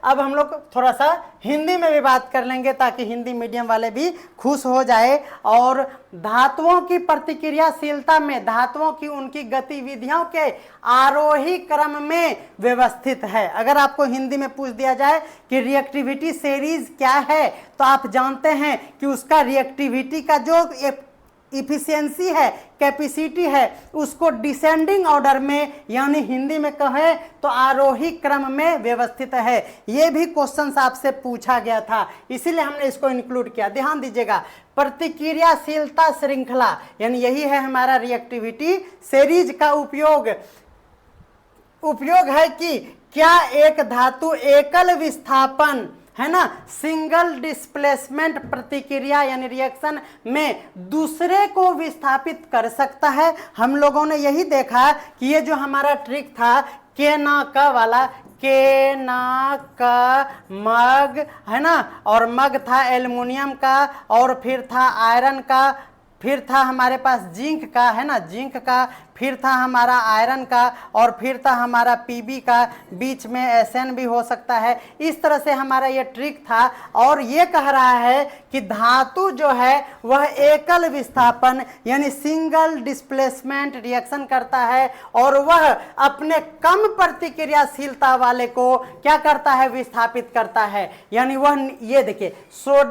अब हम लोग थोड़ा सा हिंदी में भी बात कर लेंगे ताकि हिंदी मीडियम वाले भी खुश हो जाए। और धातुओं की प्रतिक्रियाशीलता में धातुओं की उनकी गतिविधियों के आरोही क्रम में व्यवस्थित है। अगर आपको हिंदी में पूछ दिया जाए कि रिएक्टिविटी सीरीज क्या है, तो आप जानते हैं कि उसका रिएक्टिविटी का जो इफिशियंसी है, कैपेसिटी है, उसको डिसेंडिंग ऑर्डर में यानी हिंदी में कहें तो आरोही क्रम में व्यवस्थित है। यह भी क्वेश्चन आपसे पूछा गया था, इसीलिए हमने इसको इंक्लूड किया। ध्यान दीजिएगा, प्रतिक्रियाशीलता श्रृंखला यानी यही है हमारा रिएक्टिविटी सीरीज का उपयोग है कि क्या एक धातु एकल विस्थापन है ना, सिंगल डिस्प्लेसमेंट प्रतिक्रिया यानी रिएक्शन में दूसरे को विस्थापित कर सकता है। हम लोगों ने यही देखा कि ये जो हमारा ट्रिक था के ना का वाला, के ना का मग है ना, और मग था एल्युमिनियम का, और फिर था आयरन का, फिर था हमारे पास जिंक का है ना, जिंक का, फिर था हमारा आयरन का, और फिर था हमारा पीबी का, बीच में एसएन भी हो सकता है। इस तरह से हमारा ये ट्रिक था। और ये कह रहा है कि धातु जो है वह एकल विस्थापन यानी सिंगल डिस्प्लेसमेंट रिएक्शन करता है, और वह अपने कम प्रतिक्रियाशीलता वाले को क्या करता है, विस्थापित करता है। यानी वह ये देखिए,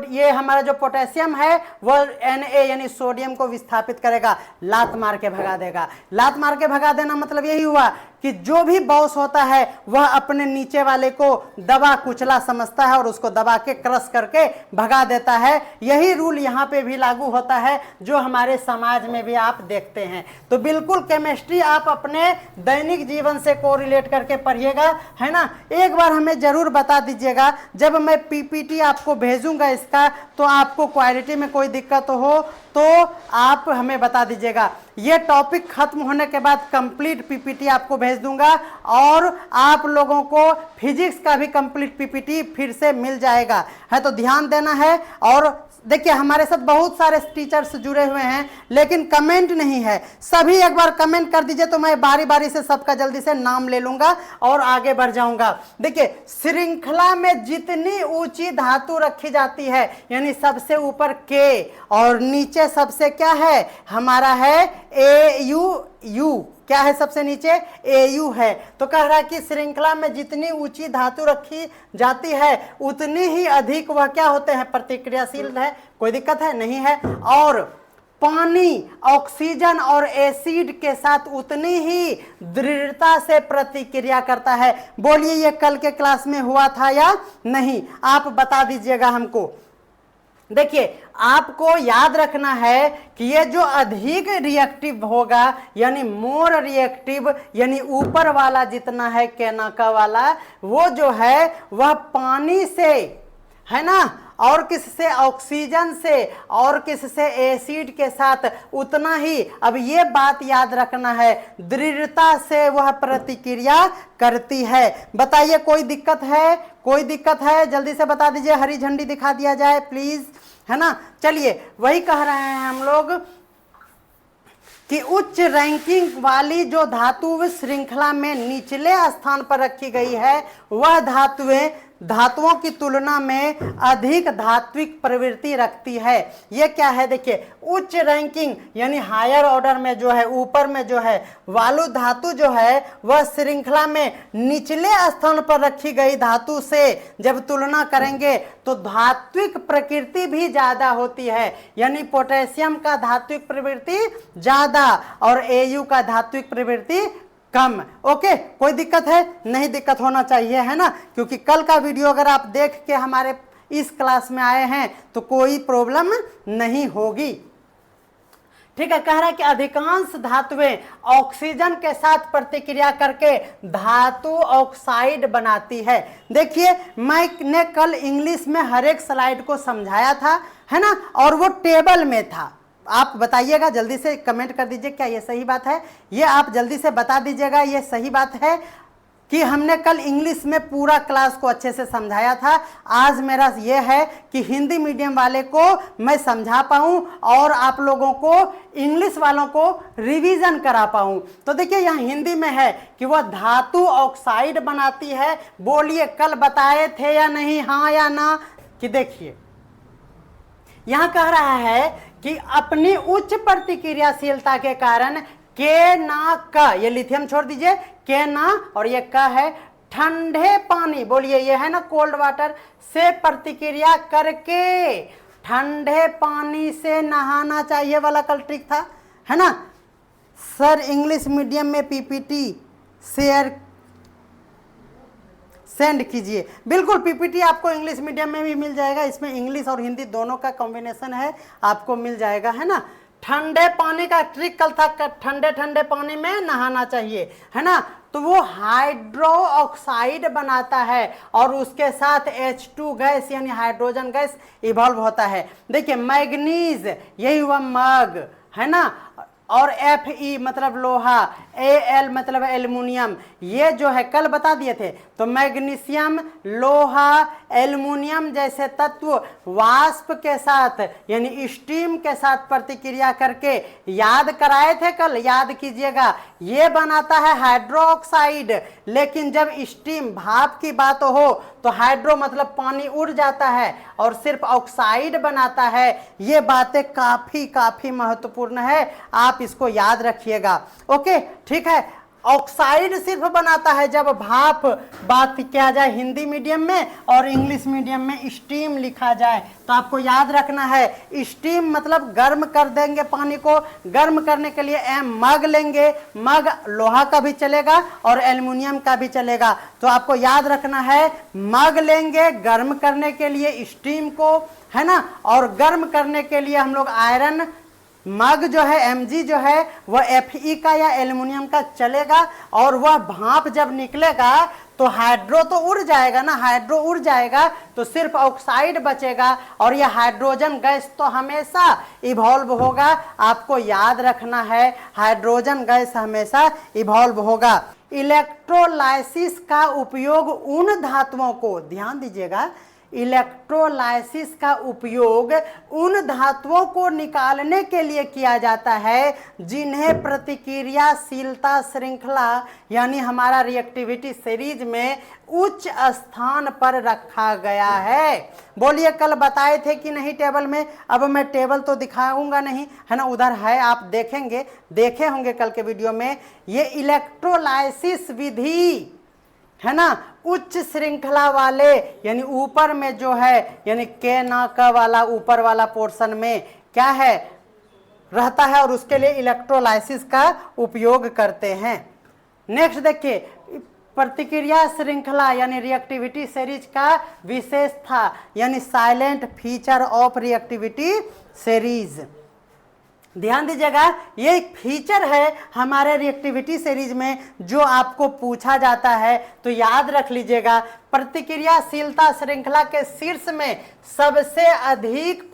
ये हमारा जो पोटेशियम है वह Na यानी सोडियम को विस्थापित करेगा, लात मार के भगा देगा। लात मार के भगा देना मतलब यही हुआ कि जो भी बॉस होता है वह अपने नीचे वाले को दबा कुचला समझता है और उसको दबा के क्रश करके भगा देता है। यही रूल यहाँ पे भी लागू होता है जो हमारे समाज में भी आप देखते हैं। तो बिल्कुल केमिस्ट्री आप अपने दैनिक जीवन से कोरिलेट करके पढ़िएगा, है ना। एक बार हमें जरूर बता दीजिएगा, जब मैं पीपीटी आपको भेजूंगा इसका, तो आपको क्वालिटी में कोई दिक्कत हो तो आप हमें बता दीजिएगा। ये टॉपिक खत्म होने के बाद कंप्लीट पीपीटी आपको भेज दूंगा, और आप लोगों को फिजिक्स का भी कंप्लीट पीपीटी फिर से मिल जाएगा, है तो ध्यान देना है। और देखिए हमारे साथ बहुत सारे टीचर्स जुड़े हुए हैं, लेकिन कमेंट नहीं है। सभी एक बार कमेंट कर दीजिए तो मैं बारी बारी से सबका जल्दी से नाम ले लूंगा और आगे बढ़ जाऊंगा। देखिए, श्रृंखला में जितनी ऊंची धातु रखी जाती है यानी सबसे ऊपर के और नीचे सबसे क्या है हमारा है AU, क्या है सबसे नीचे AU है। तो कह रहा है कि श्रृंखला में जितनी ऊंची धातु रखी जाती है उतनी ही अधिक वह क्या होते हैं, प्रतिक्रियाशील है। कोई दिक्कत है नहीं है। और पानी, ऑक्सीजन और एसिड के साथ उतनी ही दृढ़ता से प्रतिक्रिया करता है। बोलिए ये कल के क्लास में हुआ था या नहीं, आप बता दीजिएगा हमको। देखिए, आपको याद रखना है कि ये जो अधिक रिएक्टिव होगा यानी मोर रिएक्टिव यानी ऊपर वाला जितना है केनाका वाला, वो जो है वह पानी से है ना, और किससे, ऑक्सीजन से, और किससे, एसिड के साथ उतना ही। अब ये बात याद रखना है, दृढ़ता से वह प्रतिक्रिया करती है। बताइए कोई दिक्कत है, कोई दिक्कत है, जल्दी से बता दीजिए, हरी झंडी दिखा दिया जाए प्लीज, है ना। चलिए, वही कह रहे हैं हम लोग कि उच्च रैंकिंग वाली जो धातु श्रृंखला में निचले स्थान पर रखी गई है वह धातुओं की तुलना में अधिक धात्विक प्रवृत्ति रखती है। ये क्या है, देखिए, उच्च रैंकिंग यानी हायर ऑर्डर में जो है, ऊपर में जो है वालु धातु जो है वह श्रृंखला में निचले स्थान पर रखी गई धातु से जब तुलना करेंगे तो धात्विक प्रकृति भी ज्यादा होती है। यानी पोटेशियम का धात्विक प्रवृत्ति ज्यादा और AU का धात्विक प्रवृत्ति कम। ओके, कोई दिक्कत है, नहीं दिक्कत होना चाहिए, है ना, क्योंकि कल का वीडियो अगर आप देख के हमारे इस क्लास में आए हैं तो कोई प्रॉब्लम नहीं होगी। ठीक है, कह रहा है कि अधिकांश धातुएं ऑक्सीजन के साथ प्रतिक्रिया करके धातु ऑक्साइड बनाती है। देखिए, मैंने कल इंग्लिश में हर एक स्लाइड को समझाया था, है ना, और वो टेबल में था। आप बताइएगा, जल्दी से कमेंट कर दीजिए क्या ये सही बात है, ये आप जल्दी से बता दीजिएगा ये सही बात है कि हमने कल इंग्लिश में पूरा क्लास को अच्छे से समझाया था। आज मेरा यह है कि हिंदी मीडियम वाले को मैं समझा पाऊँ और आप लोगों को इंग्लिश वालों को रिवीजन करा पाऊँ। तो देखिए यहाँ हिंदी में है कि वह धातु ऑक्साइड बनाती है। बोलिए कल बताए थे या नहीं, हाँ या ना? कि देखिए यहाँ कह रहा है कि अपनी उच्च प्रतिक्रियाशीलता के कारण के ना का, ये लिथियम छोड़ दीजिए, के ना और ये का है, ठंडे पानी, बोलिए ये है ना कोल्ड वाटर, से प्रतिक्रिया करके ठंडे पानी से नहाना चाहिए वाला कल ट्रिक था, है ना सर? इंग्लिश मीडियम में पीपीटी शेयर सेंड कीजिए। बिल्कुल पीपीटी आपको इंग्लिश मीडियम में भी मिल जाएगा, इसमें इंग्लिश और हिंदी दोनों का कॉम्बिनेशन है, आपको मिल जाएगा, है ना? ठंडे पानी का ट्रिक कल था, ठंडे ठंडे पानी में नहाना चाहिए, है ना? तो वो हाइड्रो ऑक्साइड बनाता है और उसके साथ H2 गैस यानी हाइड्रोजन गैस इवॉल्व होता है। देखिए मैग्नीज यही हुआ मग, है ना? और Fe मतलब लोहा, Al मतलब एल्युमिनियम, ये जो है कल बता दिए थे। तो मैग्नीशियम, लोहा, एल्युमिनियम जैसे तत्व वाष्प के साथ यानी स्टीम के साथ प्रतिक्रिया करके, याद कराए थे कल, याद कीजिएगा, ये बनाता है हाइड्रो ऑक्साइड। लेकिन जब स्टीम भाप की बात हो तो हाइड्रो मतलब पानी उड़ जाता है और सिर्फ ऑक्साइड बनाता है। ये बातें काफी महत्वपूर्ण है, आप इसको याद रखिएगा। ओके ठीक है, ऑक्साइड सिर्फ बनाता है जब भाप बात किया जाए हिंदी मीडियम में, और इंग्लिश मीडियम में स्टीम लिखा जाए। तो आपको याद रखना है स्टीम मतलब गर्म कर देंगे पानी को, गर्म करने के लिए मग लेंगे, मग लोहा का भी चलेगा और एल्युमिनियम का भी चलेगा। तो आपको याद रखना है मग लेंगे गर्म करने के लिए स्टीम को, है ना? और गर्म करने के लिए हम लोग आयरन मग जो है Mg जो है वह Fe का या एल्युमिनियम का चलेगा, और वह भाप जब निकलेगा तो हाइड्रो तो उड़ जाएगा ना, हाइड्रो उड़ जाएगा तो सिर्फ ऑक्साइड बचेगा, और यह हाइड्रोजन गैस तो हमेशा इवॉल्व होगा। आपको याद रखना है हाइड्रोजन गैस हमेशा इवॉल्व होगा। इलेक्ट्रोलाइसिस का उपयोग उन धातुओं को, ध्यान दीजिएगा, इलेक्ट्रोलाइसिस का उपयोग उन धातुओं को निकालने के लिए किया जाता है जिन्हें प्रतिक्रियाशीलता श्रृंखला यानी हमारा रिएक्टिविटी सीरीज में उच्च स्थान पर रखा गया है। बोलिए कल बताए थे कि नहीं टेबल में? अब मैं टेबल तो दिखाऊंगा नहीं, है ना, उधर है, आप देखेंगे, देखे होंगे कल के वीडियो में। ये इलेक्ट्रोलाइसिस विधि है ना, उच्च श्रृंखला वाले यानी ऊपर में जो है यानी के ना का वाला ऊपर वाला पोर्शन में क्या है रहता है, और उसके लिए इलेक्ट्रोलाइसिस का उपयोग करते हैं। नेक्स्ट देखिए, प्रतिक्रिया श्रृंखला यानी रिएक्टिविटी सीरीज का विशेषता यानी silent feature of reactivity series. ध्यान दीजिएगा, ये एक फीचर है हमारे रिएक्टिविटी सीरीज में जो आपको पूछा जाता है, तो याद रख लीजिएगा। प्रतिक्रियाशीलता श्रृंखला के शीर्ष में सबसे अधिक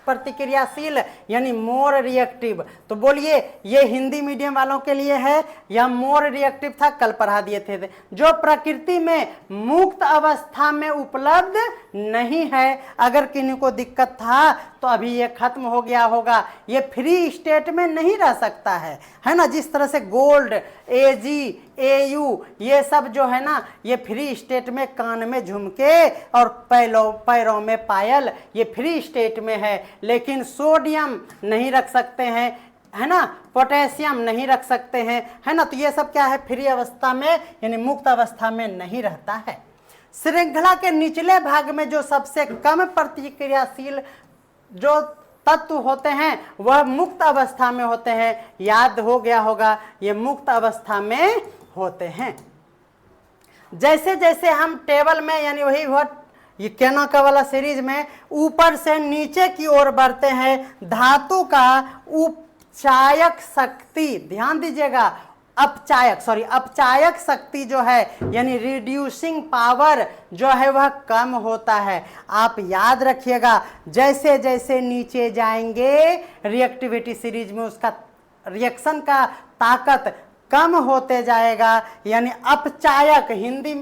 प्रतिक्रियाशील यानी मोर रिएक्टिव। तो बोलिए ये हिंदी मीडियम वालों के लिए है या मोर रिएक्टिव था, कल पढ़ा दिए थे। जो प्रकृति में मुक्त अवस्था में उपलब्ध नहीं है, अगर किन्हीं को दिक्कत था तो अभी ये खत्म हो गया होगा, ये फ्री स्टेट में नहीं रह सकता है ना। जिस तरह से गोल्ड, एजी, एयू ये सब जो है ना, ये फ्री स्टेट में कान में झुमके और पैरों में पायल, ये फ्री स्टेट में है। लेकिन सोडियम नहीं रख सकते हैं, है ना, पोटेशियम नहीं रख सकते हैं, है ना। तो ये सब क्या है, फ्री अवस्था में यानी मुक्त अवस्था में नहीं रहता है। श्रृंखला के निचले भाग में जो सबसे कम प्रतिक्रियाशील जो तत्व होते हैं वह मुक्त अवस्था में होते हैं। याद हो गया होगा, ये मुक्त अवस्था में होते हैं। जैसे जैसे हम टेबल में यानी वही ये केना का वाला सीरीज में ऊपर से नीचे की ओर बढ़ते हैं, धातु का उपचायक शक्ति, ध्यान दीजिएगा, अपचायक शक्ति जो है यानी रिड्यूसिंग पावर जो है वह कम होता है। आप याद रखिएगा, जैसे जैसे नीचे जाएंगे रिएक्टिविटी सीरीज में उसका रिएक्शन का ताकत कम होते जाएगा, यानी अपचायक। हिंदी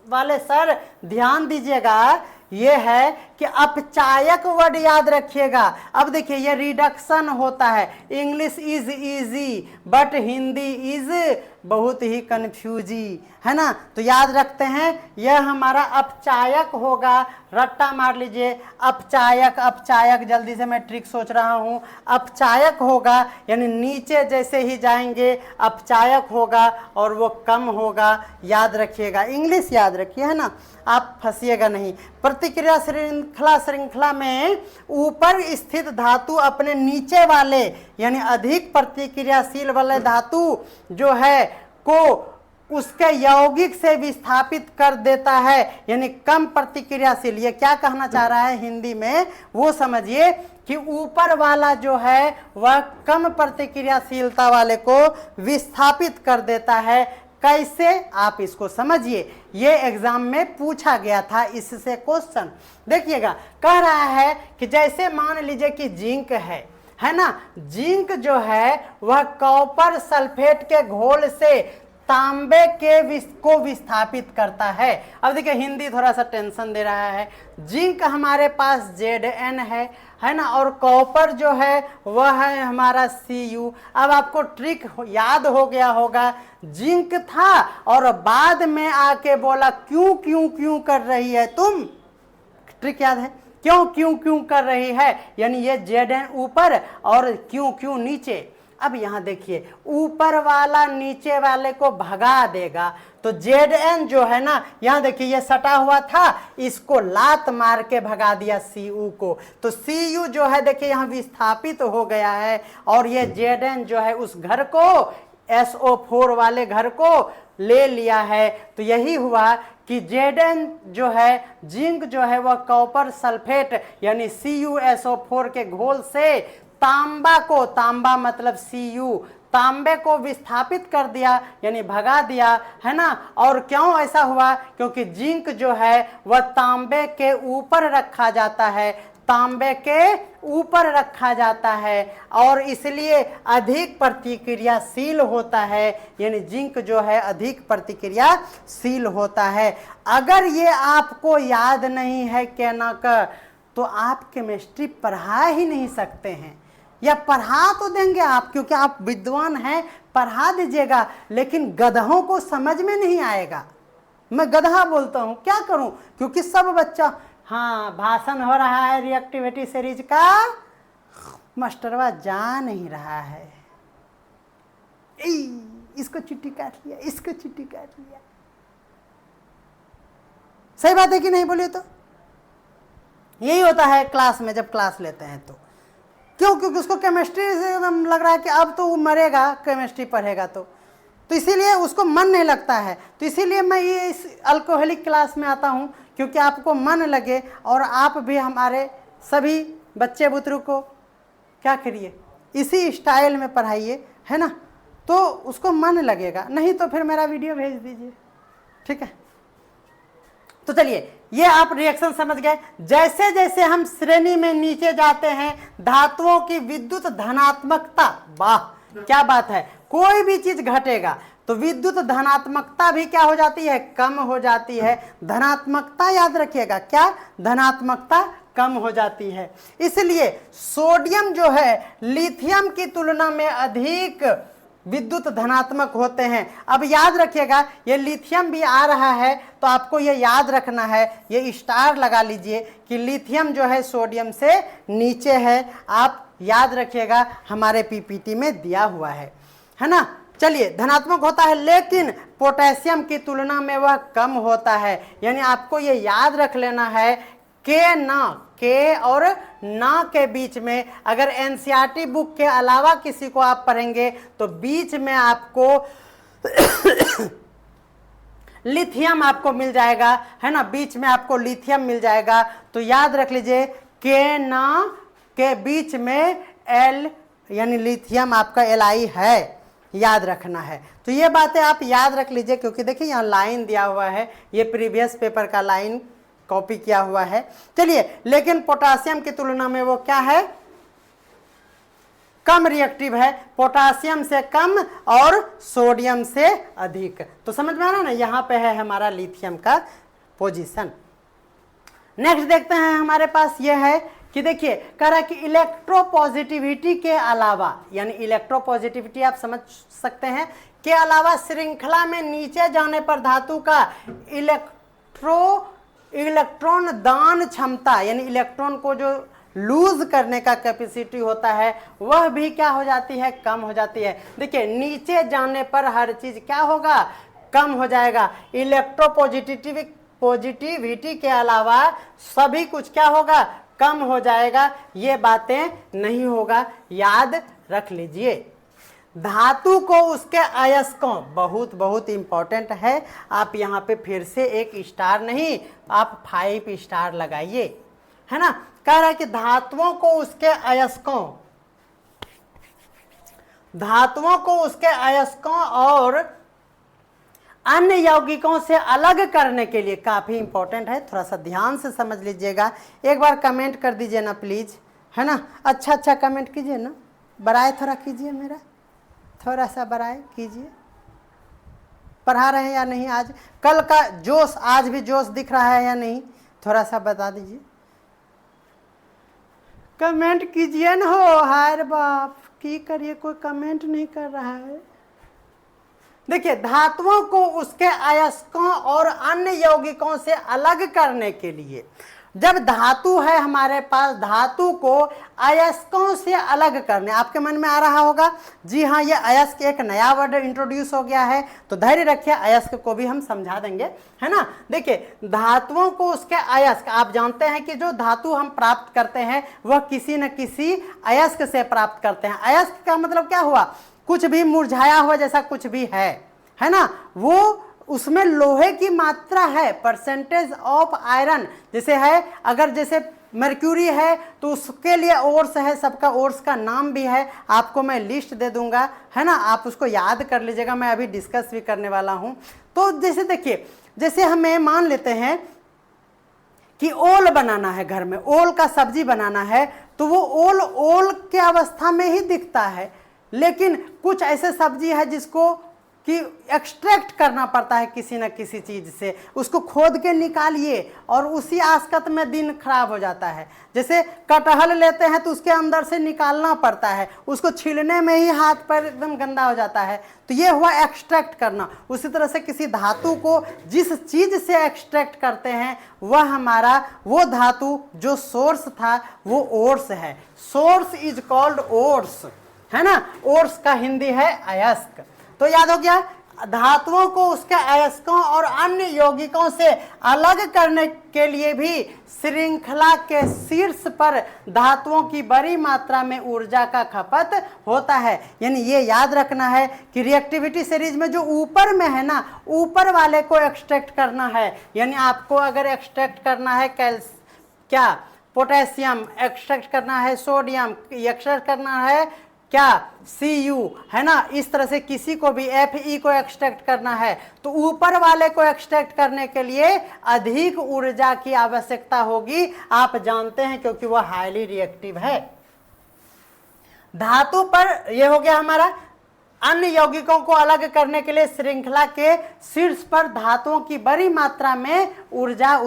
वाले सर ध्यान दीजिएगा, ये है कि अपचायक वर्ड याद रखिएगा। अब देखिए ये रिडक्शन होता है। English is easy but Hindi is बहुत ही कंफ्यूजी, है ना। तो याद रखते हैं, यह हमारा अपचायक होगा। रट्टा मार लीजिए, अपचायक अपचायक। जल्दी से मैं ट्रिक सोच रहा हूं। अपचायक होगा यानी नीचे जैसे ही जाएंगे अपचायक होगा और वो कम होगा। याद रखिएगा, इंग्लिश याद रखिए, है ना, आप फंसिएगा नहीं। प्रतिक्रिया श्रृंखला में ऊपर स्थित धातु अपने नीचे वाले यानी अधिक प्रतिक्रियाशील वाले धातु जो है को उसके यौगिक से विस्थापित कर देता है, यानी कम प्रतिक्रियाशील। ये क्या कहना चाह रहा है हिंदी में वो समझिए कि ऊपर वाला जो है वह कम प्रतिक्रियाशीलता वाले को विस्थापित कर देता है। कैसे, आप इसको समझिए, ये एग्जाम में पूछा गया था, इससे क्वेश्चन देखिएगा। कह रहा है कि जैसे मान लीजिए कि जिंक है ना, जिंक जो है वह कॉपर सल्फेट के घोल से तांबे को विस्थापित करता है। अब देखिए हिंदी थोड़ा सा टेंशन दे रहा है। जिंक हमारे पास Zn है ना, और कॉपर जो है वह है हमारा Cu। अब आपको ट्रिक याद हो गया होगा, जिंक था और बाद में आके बोला क्यों क्यों क्यों कर रही है तुम। ट्रिक याद है, क्यों क्यों क्यों कर रही है, यानी ये Zn ऊपर और क्यों क्यों नीचे। अब यहां देखिए ऊपर वाला नीचे वाले को भगा देगा, तो Zn जो है ना, यहां देखिए ये सटा हुआ था, इसको लात मार के भगा दिया Cu को, तो Cu जो है देखिए यहां विस्थापित हो गया है और ये Zn जो है उस घर को SO4 वाले घर को ले लिया है। तो यही हुआ कि Zn जो है, जिंक जो है वह कॉपर सल्फेट यानी CuSO4 के घोल से तांबा को, तांबा मतलब Cu, तांबे को विस्थापित कर दिया यानी भगा दिया, है ना। और क्यों ऐसा हुआ, क्योंकि जिंक जो है वह तांबे के ऊपर रखा जाता है, तांबे के ऊपर रखा जाता है और इसलिए अधिक प्रतिक्रियाशील होता है, यानी जिंक जो है अधिक प्रतिक्रियाशील होता है। अगर ये आपको याद नहीं है कहना का, तो आप केमिस्ट्री पढ़ा ही नहीं सकते हैं, या पढ़ा तो देंगे आप क्योंकि आप विद्वान हैं, पढ़ा दीजिएगा, लेकिन गधों को समझ में नहीं आएगा। मैं गधा बोलता हूं, क्या करूं, क्योंकि सब बच्चा, हाँ भाषण हो रहा है रिएक्टिविटी सीरीज का, मास्टरवा जा नहीं रहा है, इसको चिट्ठी काट लिया, इसको चिट्ठी काट लिया। सही बात है कि नहीं, बोलिए तो। यही होता है क्लास में, जब क्लास लेते हैं तो। क्यों, क्योंकि उसको केमिस्ट्री से एकदम लग रहा है कि अब तो वो मरेगा केमिस्ट्री पढ़ेगा तो इसीलिए उसको मन नहीं लगता है। तो इसीलिए मैं ये इस अल्कोहलिक क्लास में आता हूँ, क्योंकि आपको मन लगे और आप भी हमारे सभी बच्चे बुतरू को क्या करिए, इसी स्टाइल में पढ़ाइए, है ना, तो उसको मन लगेगा। नहीं तो फिर मेरा वीडियो भेज दीजिए, ठीक है। तो चलिए, ये आप रिएक्शन समझ गए। जैसे जैसे हम श्रेणी में नीचे जाते हैं, धातुओं की विद्युत धनात्मकता, वाह क्या बात है, कोई भी चीज घटेगा तो विद्युत धनात्मकता भी क्या हो जाती है, कम हो जाती है। धनात्मकता याद रखिएगा, क्या, धनात्मकता कम हो जाती है। इसलिए सोडियम जो है लिथियम की तुलना में अधिक विद्युत धनात्मक होते हैं। अब याद रखिएगा, ये लिथियम भी आ रहा है तो आपको ये याद रखना है, ये स्टार लगा लीजिए कि लिथियम जो है सोडियम से नीचे है। आप याद रखिएगा, हमारे पीपीटी में दिया हुआ है ना। चलिए, धनात्मक होता है लेकिन पोटेशियम की तुलना में वह कम होता है, यानी आपको ये याद रख लेना है के और ना के बीच में। अगर एनसीईआरटी बुक के अलावा किसी को आप पढ़ेंगे तो बीच में आपको लिथियम आपको मिल जाएगा, है ना, बीच में आपको लिथियम मिल जाएगा। तो याद रख लीजिए, के ना के बीच में एल यानी लिथियम आपका Li है, याद रखना है। तो ये बातें आप याद रख लीजिए, क्योंकि देखिए यहाँ लाइन दिया हुआ है, ये प्रीवियस पेपर का लाइन कॉपी किया हुआ है। चलिए, लेकिन पोटेशियम की तुलना में वो क्या है, कम रिएक्टिव है, पोटासियम से कम और सोडियम से अधिक। तो समझ में आ रहा है ना, यहाँ पे है हमारा लिथियम का पोजीशन। नेक्स्ट देखते हैं हमारे पास ये है कि देखिए कह रहा है कि इलेक्ट्रोपॉजिटिविटी के अलावा, यानी इलेक्ट्रोपॉजिटिविटी आप समझ सकते हैं, के अलावा श्रृंखला में नीचे जाने पर धातु का इलेक्ट्रॉन दान क्षमता, यानी इलेक्ट्रॉन को जो लूज करने का कैपेसिटी होता है वह भी क्या हो जाती है, कम हो जाती है। देखिए नीचे जाने पर हर चीज क्या होगा, कम हो जाएगा। पॉजिटिविटी के अलावा सभी कुछ क्या होगा, कम हो जाएगा। ये बातें नहीं होगा, याद रख लीजिए। धातु को उसके अयस्कों, बहुत बहुत इंपॉर्टेंट है, आप यहाँ पे फिर से एक स्टार नहीं, आप 5 स्टार लगाइए, है ना। कह रहा है कि धातुओं को उसके अयस्कों और अन्य यौगिकों से अलग करने के लिए, काफी इंपॉर्टेंट है, थोड़ा सा ध्यान से समझ लीजिएगा। एक बार कमेंट कर दीजिए ना प्लीज, है ना, अच्छा कमेंट कीजिए ना, बराए थोड़ा कीजिए, मेरा थोड़ा सा बराए कीजिए। पढ़ा रहे हैं या नहीं, आज कल का जोश, आज भी जोश दिख रहा है या नहीं, थोड़ा सा बता दीजिए, कमेंट कीजिए ना। हो हाय बाप, की करिए, कोई कमेंट नहीं कर रहा है। देखिए धातुओं को उसके अयस्कों और अन्य यौगिकों से अलग करने के लिए, जब धातु है हमारे पास, धातु को अयस्कों से अलग करने, आपके मन में आ रहा होगा जी हाँ ये अयस्क एक नया वर्ड इंट्रोड्यूस हो गया है, तो धैर्य रखिए, अयस्क को भी हम समझा देंगे, है ना। देखिए धातुओं को उसके अयस्क, आप जानते हैं कि जो धातु हम प्राप्त करते हैं वह किसी न किसी अयस्क से प्राप्त करते हैं। अयस्क का मतलब क्या हुआ, कुछ भी मुरझाया हुआ जैसा कुछ भी है ना, वो उसमें लोहे की मात्रा है, परसेंटेज ऑफ आयरन जैसे है, अगर जैसे मर्क्यूरी है तो उसके लिए ओर्स है, सबका ओर्स का नाम भी है, आपको मैं लिस्ट दे दूंगा, है ना, आप उसको याद कर लीजिएगा, मैं अभी डिस्कस भी करने वाला हूं। तो जैसे देखिए, जैसे हमें मान लेते हैं कि ओल बनाना है, घर में ओल का सब्जी बनाना है, तो वो ओल के अवस्था में ही दिखता है, लेकिन कुछ ऐसे सब्जी है जिसको कि एक्सट्रैक्ट करना पड़ता है किसी न किसी चीज़ से, उसको खोद के निकालिए और उसी आसकत में दिन खराब हो जाता है। जैसे कटहल लेते हैं तो उसके अंदर से निकालना पड़ता है, उसको छीलने में ही हाथ पैर एकदम गंदा हो जाता है, तो ये हुआ एक्सट्रैक्ट करना। उसी तरह से किसी धातु को जिस चीज़ से एक्सट्रैक्ट करते हैं वह हमारा वो धातु जो सोर्स था वो ओर्स है, सोर्स इज कॉल्ड ओर्स, है ना, ओर्स का हिंदी है अयस्क। तो याद हो गया, धातुओं को उसके अयस्कों और अन्य यौगिकों से अलग करने के लिए भी श्रृंखला के शीर्ष पर धातुओं की बड़ी मात्रा में ऊर्जा का खपत होता है। यानी ये याद रखना है कि रिएक्टिविटी सीरीज में जो ऊपर में है ना, ऊपर वाले को एक्सट्रैक्ट करना है, यानी आपको अगर एक्सट्रैक्ट करना है क्या पोटेशियम, एक्सट्रैक्ट करना है सोडियम, एक्सट्रैक्ट करना है क्या Cu, है ना, इस तरह से किसी को भी Fe को एक्सट्रैक्ट करना है तो ऊपर वाले को एक्सट्रैक्ट करने के लिए अधिक ऊर्जा की आवश्यकता होगी, आप जानते हैं, क्योंकि वह हाईली रिएक्टिव है। धातु पर यह हो गया हमारा, अन्य यौगिकों को अलग करने के लिए श्रृंखला के शीर्ष पर धातुओं की बड़ी मात्रा में ऊर्जा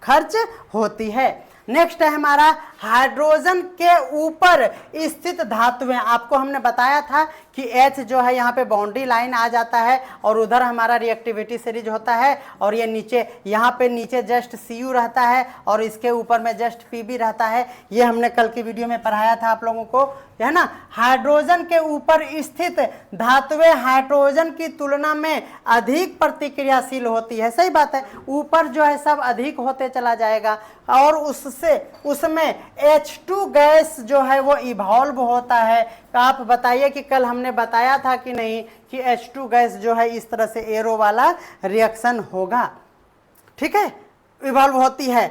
खर्च होती है। नेक्स्ट है हमारा हाइड्रोजन के ऊपर स्थित धातुएं। आपको हमने बताया था कि H जो है यहाँ पे बाउंड्री लाइन आ जाता है और उधर हमारा रिएक्टिविटी सीरीज होता है, और ये नीचे यहाँ पे नीचे जस्ट Cu रहता है और इसके ऊपर में जस्ट Pb रहता है। ये हमने कल की वीडियो में पढ़ाया था आप लोगों को, है ना। हाइड्रोजन के ऊपर स्थित धातुएं हाइड्रोजन की तुलना में अधिक प्रतिक्रियाशील होती है, सही बात है, ऊपर जो है सब अधिक होते चला जाएगा और उसमें H2 गैस जो है वो इवॉल्व होता है। तो आप बताइए कि कल हमने बताया था कि नहीं कि H2 गैस जो है इस तरह से एरो वाला रिएक्शन होगा, ठीक है, इवॉल्व होती है।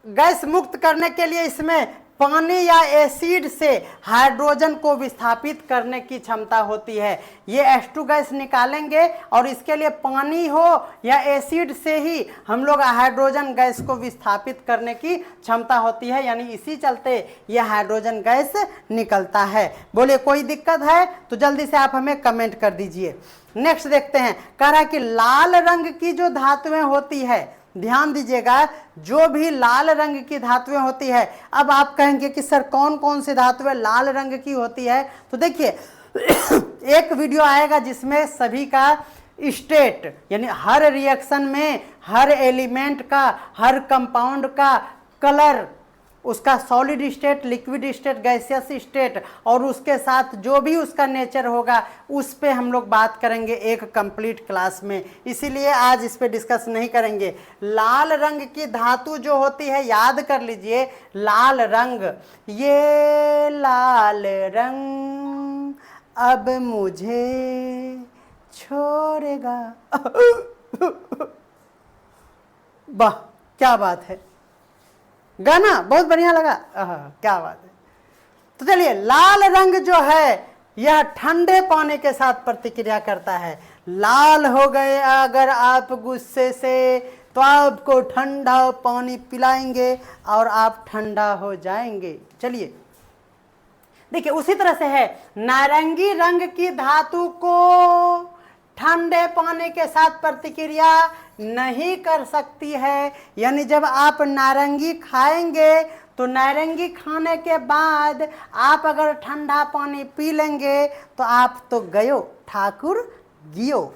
गैस मुक्त करने के लिए इसमें पानी या एसिड से हाइड्रोजन को विस्थापित करने की क्षमता होती है। ये H2 गैस निकालेंगे और इसके लिए पानी हो या एसिड से ही हम लोग हाइड्रोजन गैस को विस्थापित करने की क्षमता होती है, यानी इसी चलते यह हाइड्रोजन गैस निकलता है। बोले कोई दिक्कत है तो जल्दी से आप हमें कमेंट कर दीजिए। नेक्स्ट देखते हैं, कह रहा है कि लाल रंग की जो धातुएं होती है, ध्यान दीजिएगा, जो भी लाल रंग की धातुएं होती है। अब आप कहेंगे कि सर कौन कौन सी धातुएं लाल रंग की होती है, तो देखिए एक वीडियो आएगा जिसमें सभी का स्टेट, यानी हर रिएक्शन में हर एलिमेंट का, हर कंपाउंड का कलर, उसका solid state, liquid state, gaseous state और उसके साथ जो भी उसका नेचर होगा उस पे हम लोग बात करेंगे एक कंप्लीट क्लास में, इसीलिए आज इस पे डिस्कस नहीं करेंगे। लाल रंग की धातु जो होती है, याद कर लीजिए, लाल रंग, ये लाल रंग अब मुझे छोड़ेगा। वाह क्या बात है, गाना बहुत बढ़िया लगा, क्या बात है। तो चलिए, लाल रंग जो है यह ठंडे पानी के साथ प्रतिक्रिया करता है। लाल हो गए अगर आप गुस्से से तो आपको ठंडा पानी पिलाएंगे और आप ठंडा हो जाएंगे। चलिए देखिए, उसी तरह से है, नारंगी रंग की धातु को ठंडे पानी के साथ प्रतिक्रिया नहीं कर सकती है, यानी जब आप नारंगी खाएंगे तो नारंगी खाने के बाद आप अगर ठंडा पानी पी लेंगे तो आप तो गयो ठाकुर गियो।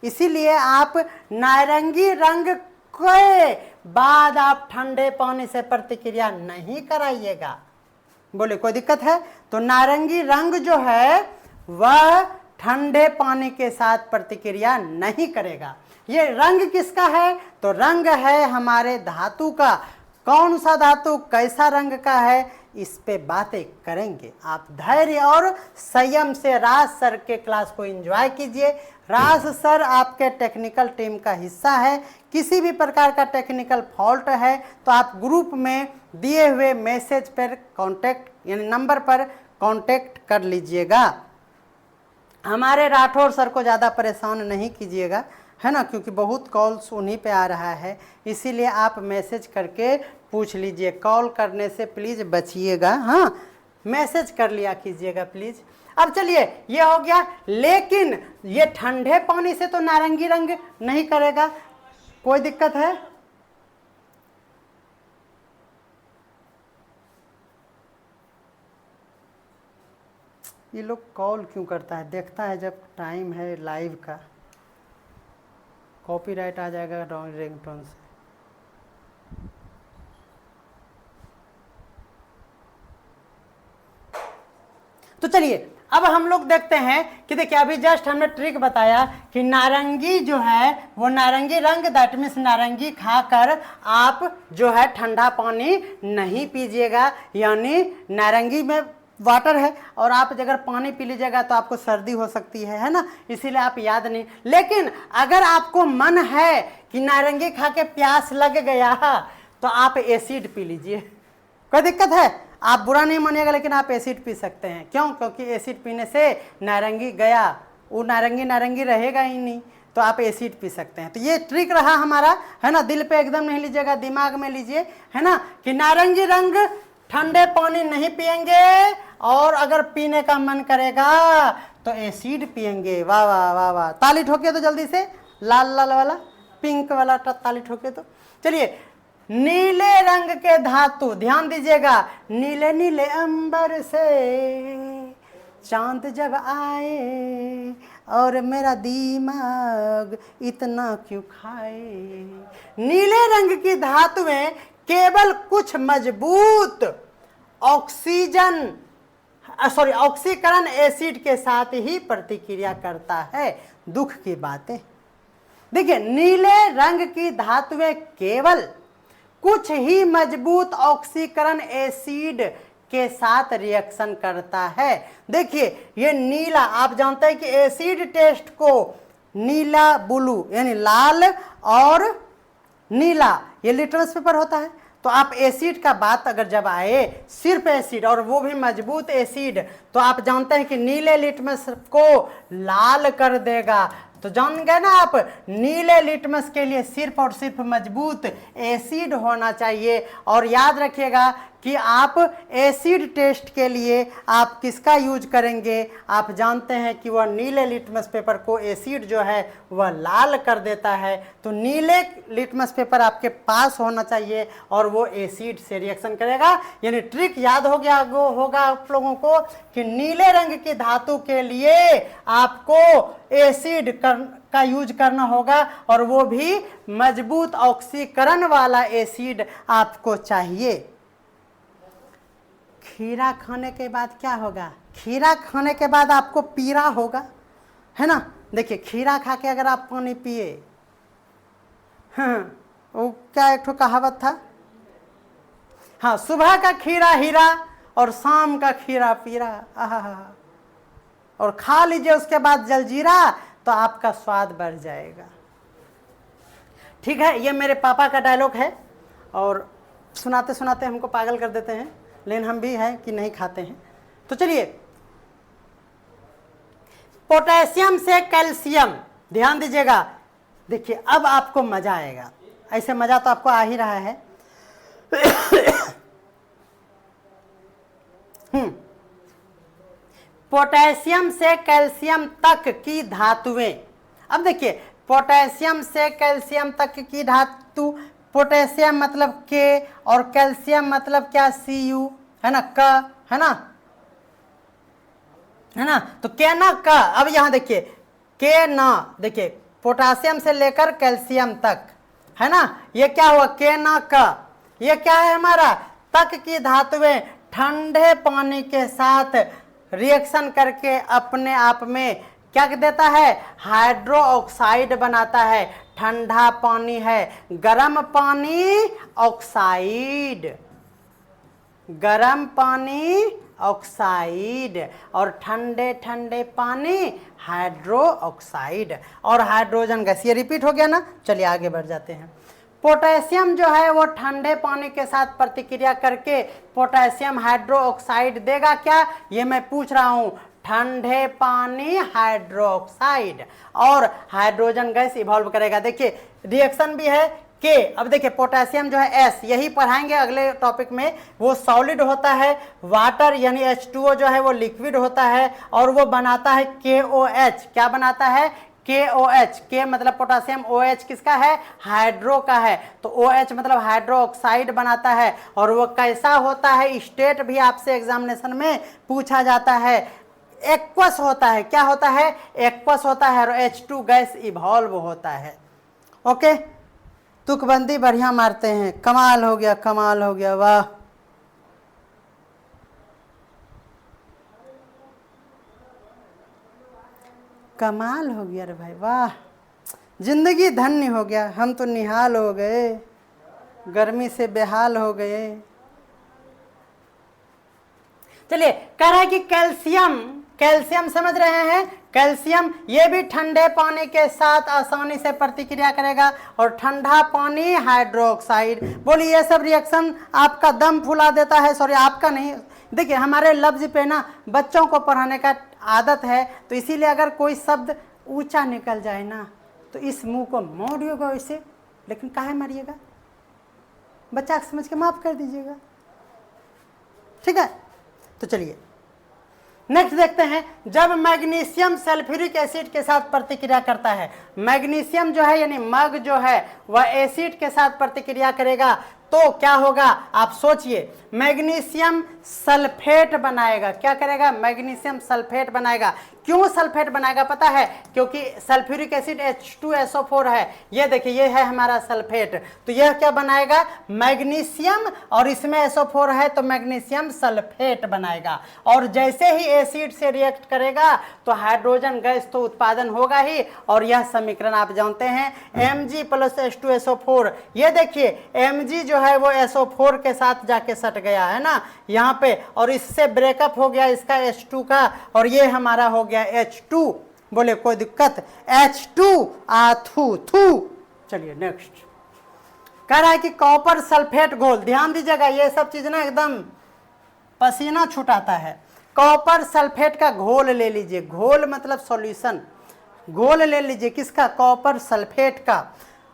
इसीलिए आप नारंगी रंग के बाद आप ठंडे पानी से प्रतिक्रिया नहीं कराइएगा। बोले कोई दिक्कत है? तो नारंगी रंग जो है वह ठंडे पानी के साथ प्रतिक्रिया नहीं करेगा। ये रंग किसका है? तो रंग है हमारे धातु का। कौन सा धातु कैसा रंग का है, इस पे बातें करेंगे। आप धैर्य और संयम से राज सर के क्लास को एंजॉय कीजिए। राज सर आपके टेक्निकल टीम का हिस्सा है। किसी भी प्रकार का टेक्निकल फॉल्ट है तो आप ग्रुप में दिए हुए मैसेज पर कांटेक्ट, यानी नंबर पर कांटेक्ट कर लीजिएगा। हमारे राठौर सर को ज़्यादा परेशान नहीं कीजिएगा, है ना, क्योंकि बहुत कॉल्स उन्हीं पे आ रहा है, इसीलिए आप मैसेज करके पूछ लीजिए। कॉल करने से प्लीज़ बचिएगा, हाँ, मैसेज कर लिया कीजिएगा प्लीज़। अब चलिए, ये हो गया, लेकिन ये ठंडे पानी से तो नारंगी रंग नहीं करेगा। कोई दिक्कत है? ये लोग कॉल क्यों करता है, देखता है जब टाइम है लाइव का, कॉपीराइट आ जाएगा रिंगटोन से। तो चलिए अब हम लोग देखते हैं कि देखिए, अभी जस्ट हमने ट्रिक बताया कि नारंगी जो है वो नारंगी रंग, दैट मीन्स नारंगी खाकर आप जो है ठंडा पानी नहीं पीजिएगा, यानी नारंगी में वाटर है और आप अगर पानी पी लीजिएगा तो आपको सर्दी हो सकती है ना, इसीलिए आप याद नहीं। लेकिन अगर आपको मन है कि नारंगी खा के प्यास लग गया तो आप एसिड पी लीजिए, कोई दिक्कत है? आप बुरा नहीं मानिएगा, लेकिन आप एसिड पी सकते हैं। क्यों? क्योंकि एसिड पीने से नारंगी गया, वो नारंगी रहेगा ही नहीं, तो आप एसिड पी सकते हैं। तो ये ट्रिक रहा हमारा, है ना, दिल पे एकदम नहीं लीजिएगा, दिमाग में लीजिए, है ना, कि नारंगी रंग ठंडे पानी नहीं पिएंगे और अगर पीने का मन करेगा तो एसिड पिएंगे। वाह वाह वाह वाह, ताली ठोके तो जल्दी से, लाल लाल वाला, पिंक वाला ताली ठोके तो। चलिए, नीले रंग के धातु, ध्यान दीजिएगा, नीले नीले अंबर से चांद जब आए और मेरा दिमाग इतना क्यों खाए। नीले रंग की धातुएं केवल कुछ मजबूत ऑक्सीकरण एसिड के साथ ही प्रतिक्रिया करता है। दुख की बातें देखिए, नीले रंग की धातुएं केवल कुछ ही मजबूत ऑक्सीकरण एसिड के साथ रिएक्शन करता है। देखिए, ये नीला, आप जानते हैं कि एसिड टेस्ट को नीला ब्लू, यानी लाल और नीला, ये लिटरस पेपर होता है, तो आप एसिड का बात अगर जब आए, सिर्फ एसिड और वो भी मजबूत एसिड, तो आप जानते हैं कि नीले लिटमस को लाल कर देगा। तो जान गए ना आप, नीले लिटमस के लिए सिर्फ और सिर्फ मजबूत एसिड होना चाहिए। और याद रखिएगा कि आप एसिड टेस्ट के लिए आप किसका यूज करेंगे, आप जानते हैं कि वह नीले लिटमस पेपर को एसिड जो है वह लाल कर देता है। तो नीले लिटमस पेपर आपके पास होना चाहिए और वो एसिड से रिएक्शन करेगा। यानी ट्रिक याद हो गया होगा आप लोगों को कि नीले रंग की धातु के लिए आपको एसिड का यूज करना होगा और वो भी मजबूत ऑक्सीकरण वाला एसिड आपको चाहिए। खीरा खाने के बाद क्या होगा, खीरा खाने के बाद आपको पीरा होगा, है ना। देखिए खीरा खा के अगर आप पानी पिए, हाँ वो क्या एक ठो कहावत था, हाँ, सुबह का खीरा हीरा और शाम का खीरा पीरा, आहा, और खा लीजिए उसके बाद जलजीरा तो आपका स्वाद बढ़ जाएगा। ठीक है, ये मेरे पापा का डायलॉग है और सुनाते सुनाते हमको पागल कर देते हैं, लेकिन हम भी हैं कि नहीं खाते हैं। तो चलिए, पोटेशियम से कैल्शियम, ध्यान दीजिएगा। देखिए अब आपको मजा आएगा, ऐसे मजा तो आपको आ ही रहा है। पोटेशियम से कैल्शियम तक की धातुएं, अब देखिए पोटेशियम से कैल्शियम तक की धातु, पोटेशियम मतलब के और कैल्शियम मतलब क्या, Cu, है ना, क, है ना, तो के ना क। अब यहां देखिए के ना, देखिए पोटेशियम से लेकर कैल्शियम तक, है ना, ये क्या हुआ, के ना क। ये क्या है हमारा, तक की धातुएं ठंडे पानी के साथ रिएक्शन करके अपने आप में क्या देता है, हाइड्रो ऑक्साइड बनाता है। ठंडा पानी है, गर्म पानी ऑक्साइड, गर्म पानी ऑक्साइड, और ठंडे ठंडे पानी हाइड्रो ऑक्साइड और हाइड्रोजन गैस। ये रिपीट हो गया ना, चलिए आगे बढ़ जाते हैं। पोटेशियम जो है वो ठंडे पानी के साथ प्रतिक्रिया करके पोटेशियम हाइड्रो ऑक्साइड देगा क्या, ये मैं पूछ रहा हूं, ठंडे पानी हाइड्रोक्साइड, और हाइड्रोजन गैस इवॉल्व करेगा। देखिए रिएक्शन भी है के, अब देखिए पोटेशियम जो है एस, यही पढ़ाएंगे अगले टॉपिक में, वो सॉलिड होता है, वाटर यानी H2O जो है वो लिक्विड होता है और वो बनाता है KOH, क्या बनाता है, KOH, के मतलब पोटेशियम, OH किसका है, हाइड्रो का है, तो OH मतलब हाइड्रो ऑक्साइड बनाता है। और वो कैसा होता है, स्टेट भी आपसे एग्जामिनेशन में पूछा जाता है, एक्वस होता है, क्या होता है, एक्वस होता है, और H2 गैस इवॉल्व होता है। ओके, तुकबंदी बढ़िया मारते हैं, कमाल हो गया, कमाल हो गया, वाह। कमाल हो गया रे भाई, वाह, जिंदगी धन्य हो गया, हम तो निहाल हो गए, गर्मी से बेहाल हो गए। चलिए, कह रहा है कि कैल्शियम, कैल्शियम समझ रहे हैं, कैल्शियम ये भी ठंडे पानी के साथ आसानी से प्रतिक्रिया करेगा और ठंडा पानी हाइड्रोक्साइड। बोलिए ये सब रिएक्शन आपका दम फुला देता है, सॉरी आपका नहीं, देखिए हमारे लफ्ज पे ना बच्चों को पढ़ाने का आदत है, तो इसीलिए अगर कोई शब्द ऊंचा निकल जाए ना तो इस मुंह को मोड़िएगा वैसे, लेकिन काहे मारिएगा, बच्चा समझ के माफ कर दीजिएगा, ठीक है। तो चलिए नेक्स्ट देखते हैं, जब मैग्नीशियम सल्फ्यूरिक एसिड के साथ प्रतिक्रिया करता है, मैग्नीशियम जो है यानी मग जो है वह एसिड के साथ प्रतिक्रिया करेगा तो क्या होगा, आप सोचिए, मैग्नीशियम सल्फेट बनाएगा, क्या करेगा, मैग्नीशियम सल्फेट बनाएगा। क्यों सल्फेट बनाएगा पता है, क्योंकि सल्फ्यूरिक एसिड H2SO4 है, ये देखिए ये है हमारा सल्फेट, तो यह क्या बनाएगा, मैग्नीशियम, और इसमें SO4 है तो मैग्नीशियम सल्फेट बनाएगा। और जैसे ही एसिड से रिएक्ट करेगा तो हाइड्रोजन गैस तो उत्पादन होगा ही, और यह समीकरण आप जानते हैं Mg + H2SO4। ये देखिए Mg जो है वो SO4 के साथ जाके सट गया है ना यहाँ पे, और इससे ब्रेकअप हो गया इसका H2 का, और ये हमारा हो गया H2। बोले कोई दिक्कत, H2 आथू थू। चलिए नेक्स्ट, कह रहा है कि कॉपर सल्फेट घोल, ध्यान दीजिएगा ये सब चीज ना एकदम पसीना छुटाता है। कॉपर सल्फेट का घोल ले लीजिए, घोल मतलब सॉल्यूशन, घोल ले लीजिए किसका, कॉपर सल्फेट का,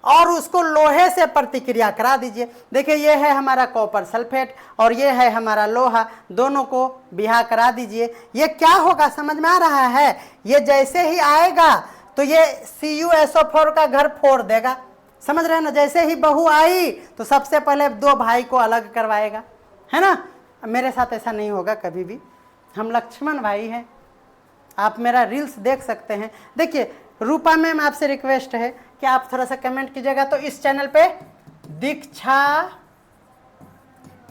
और उसको लोहे से प्रतिक्रिया करा दीजिए। देखिए ये है हमारा कॉपर सल्फेट और ये है हमारा लोहा, दोनों को बिहा करा दीजिए। ये क्या होगा समझ में आ रहा है, ये जैसे ही आएगा तो ये CuSO4 का घर फोड़ देगा, समझ रहे हैं ना। जैसे ही बहू आई तो सबसे पहले दो भाई को अलग करवाएगा, है ना। मेरे साथ ऐसा नहीं होगा कभी भी, हम लक्ष्मण भाई हैं। आप मेरा रील्स देख सकते हैं। देखिए रूपा मैम आपसे रिक्वेस्ट है कि आप थोड़ा सा कमेंट कीजिएगा, तो इस चैनल पे Diksha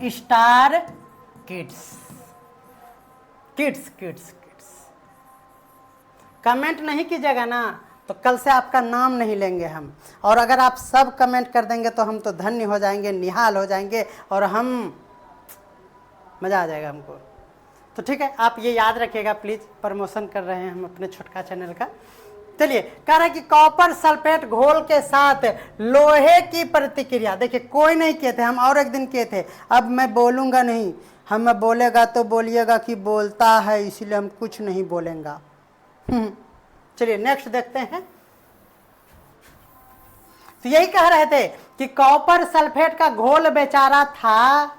star kids kids kids kids comment नहीं कीजिएगा ना तो कल से आपका नाम नहीं लेंगे हम। और अगर आप सब कमेंट कर देंगे तो हम तो धन्य हो जाएंगे, निहाल हो जाएंगे, और हम मज़ा आ जाएगा हमको। तो ठीक है, आप ये याद रखिएगा प्लीज़, प्रमोशन कर रहे हैं हम अपने छोटका चैनल का। चलिए, कह रहा है कि कॉपर सल्फेट घोल के साथ लोहे की प्रतिक्रिया। देखिए कोई नहीं किए थे हम, और एक दिन किए थे। अब मैं बोलूँगा नहीं, हम बोलेगा तो बोलिएगा कि बोलता है इसलिए हम कुछ नहीं बोलेंगा। चलिए नेक्स्ट देखते हैं। तो यही कह रहे थे कि कॉपर सल्फेट का घोल बेचारा था,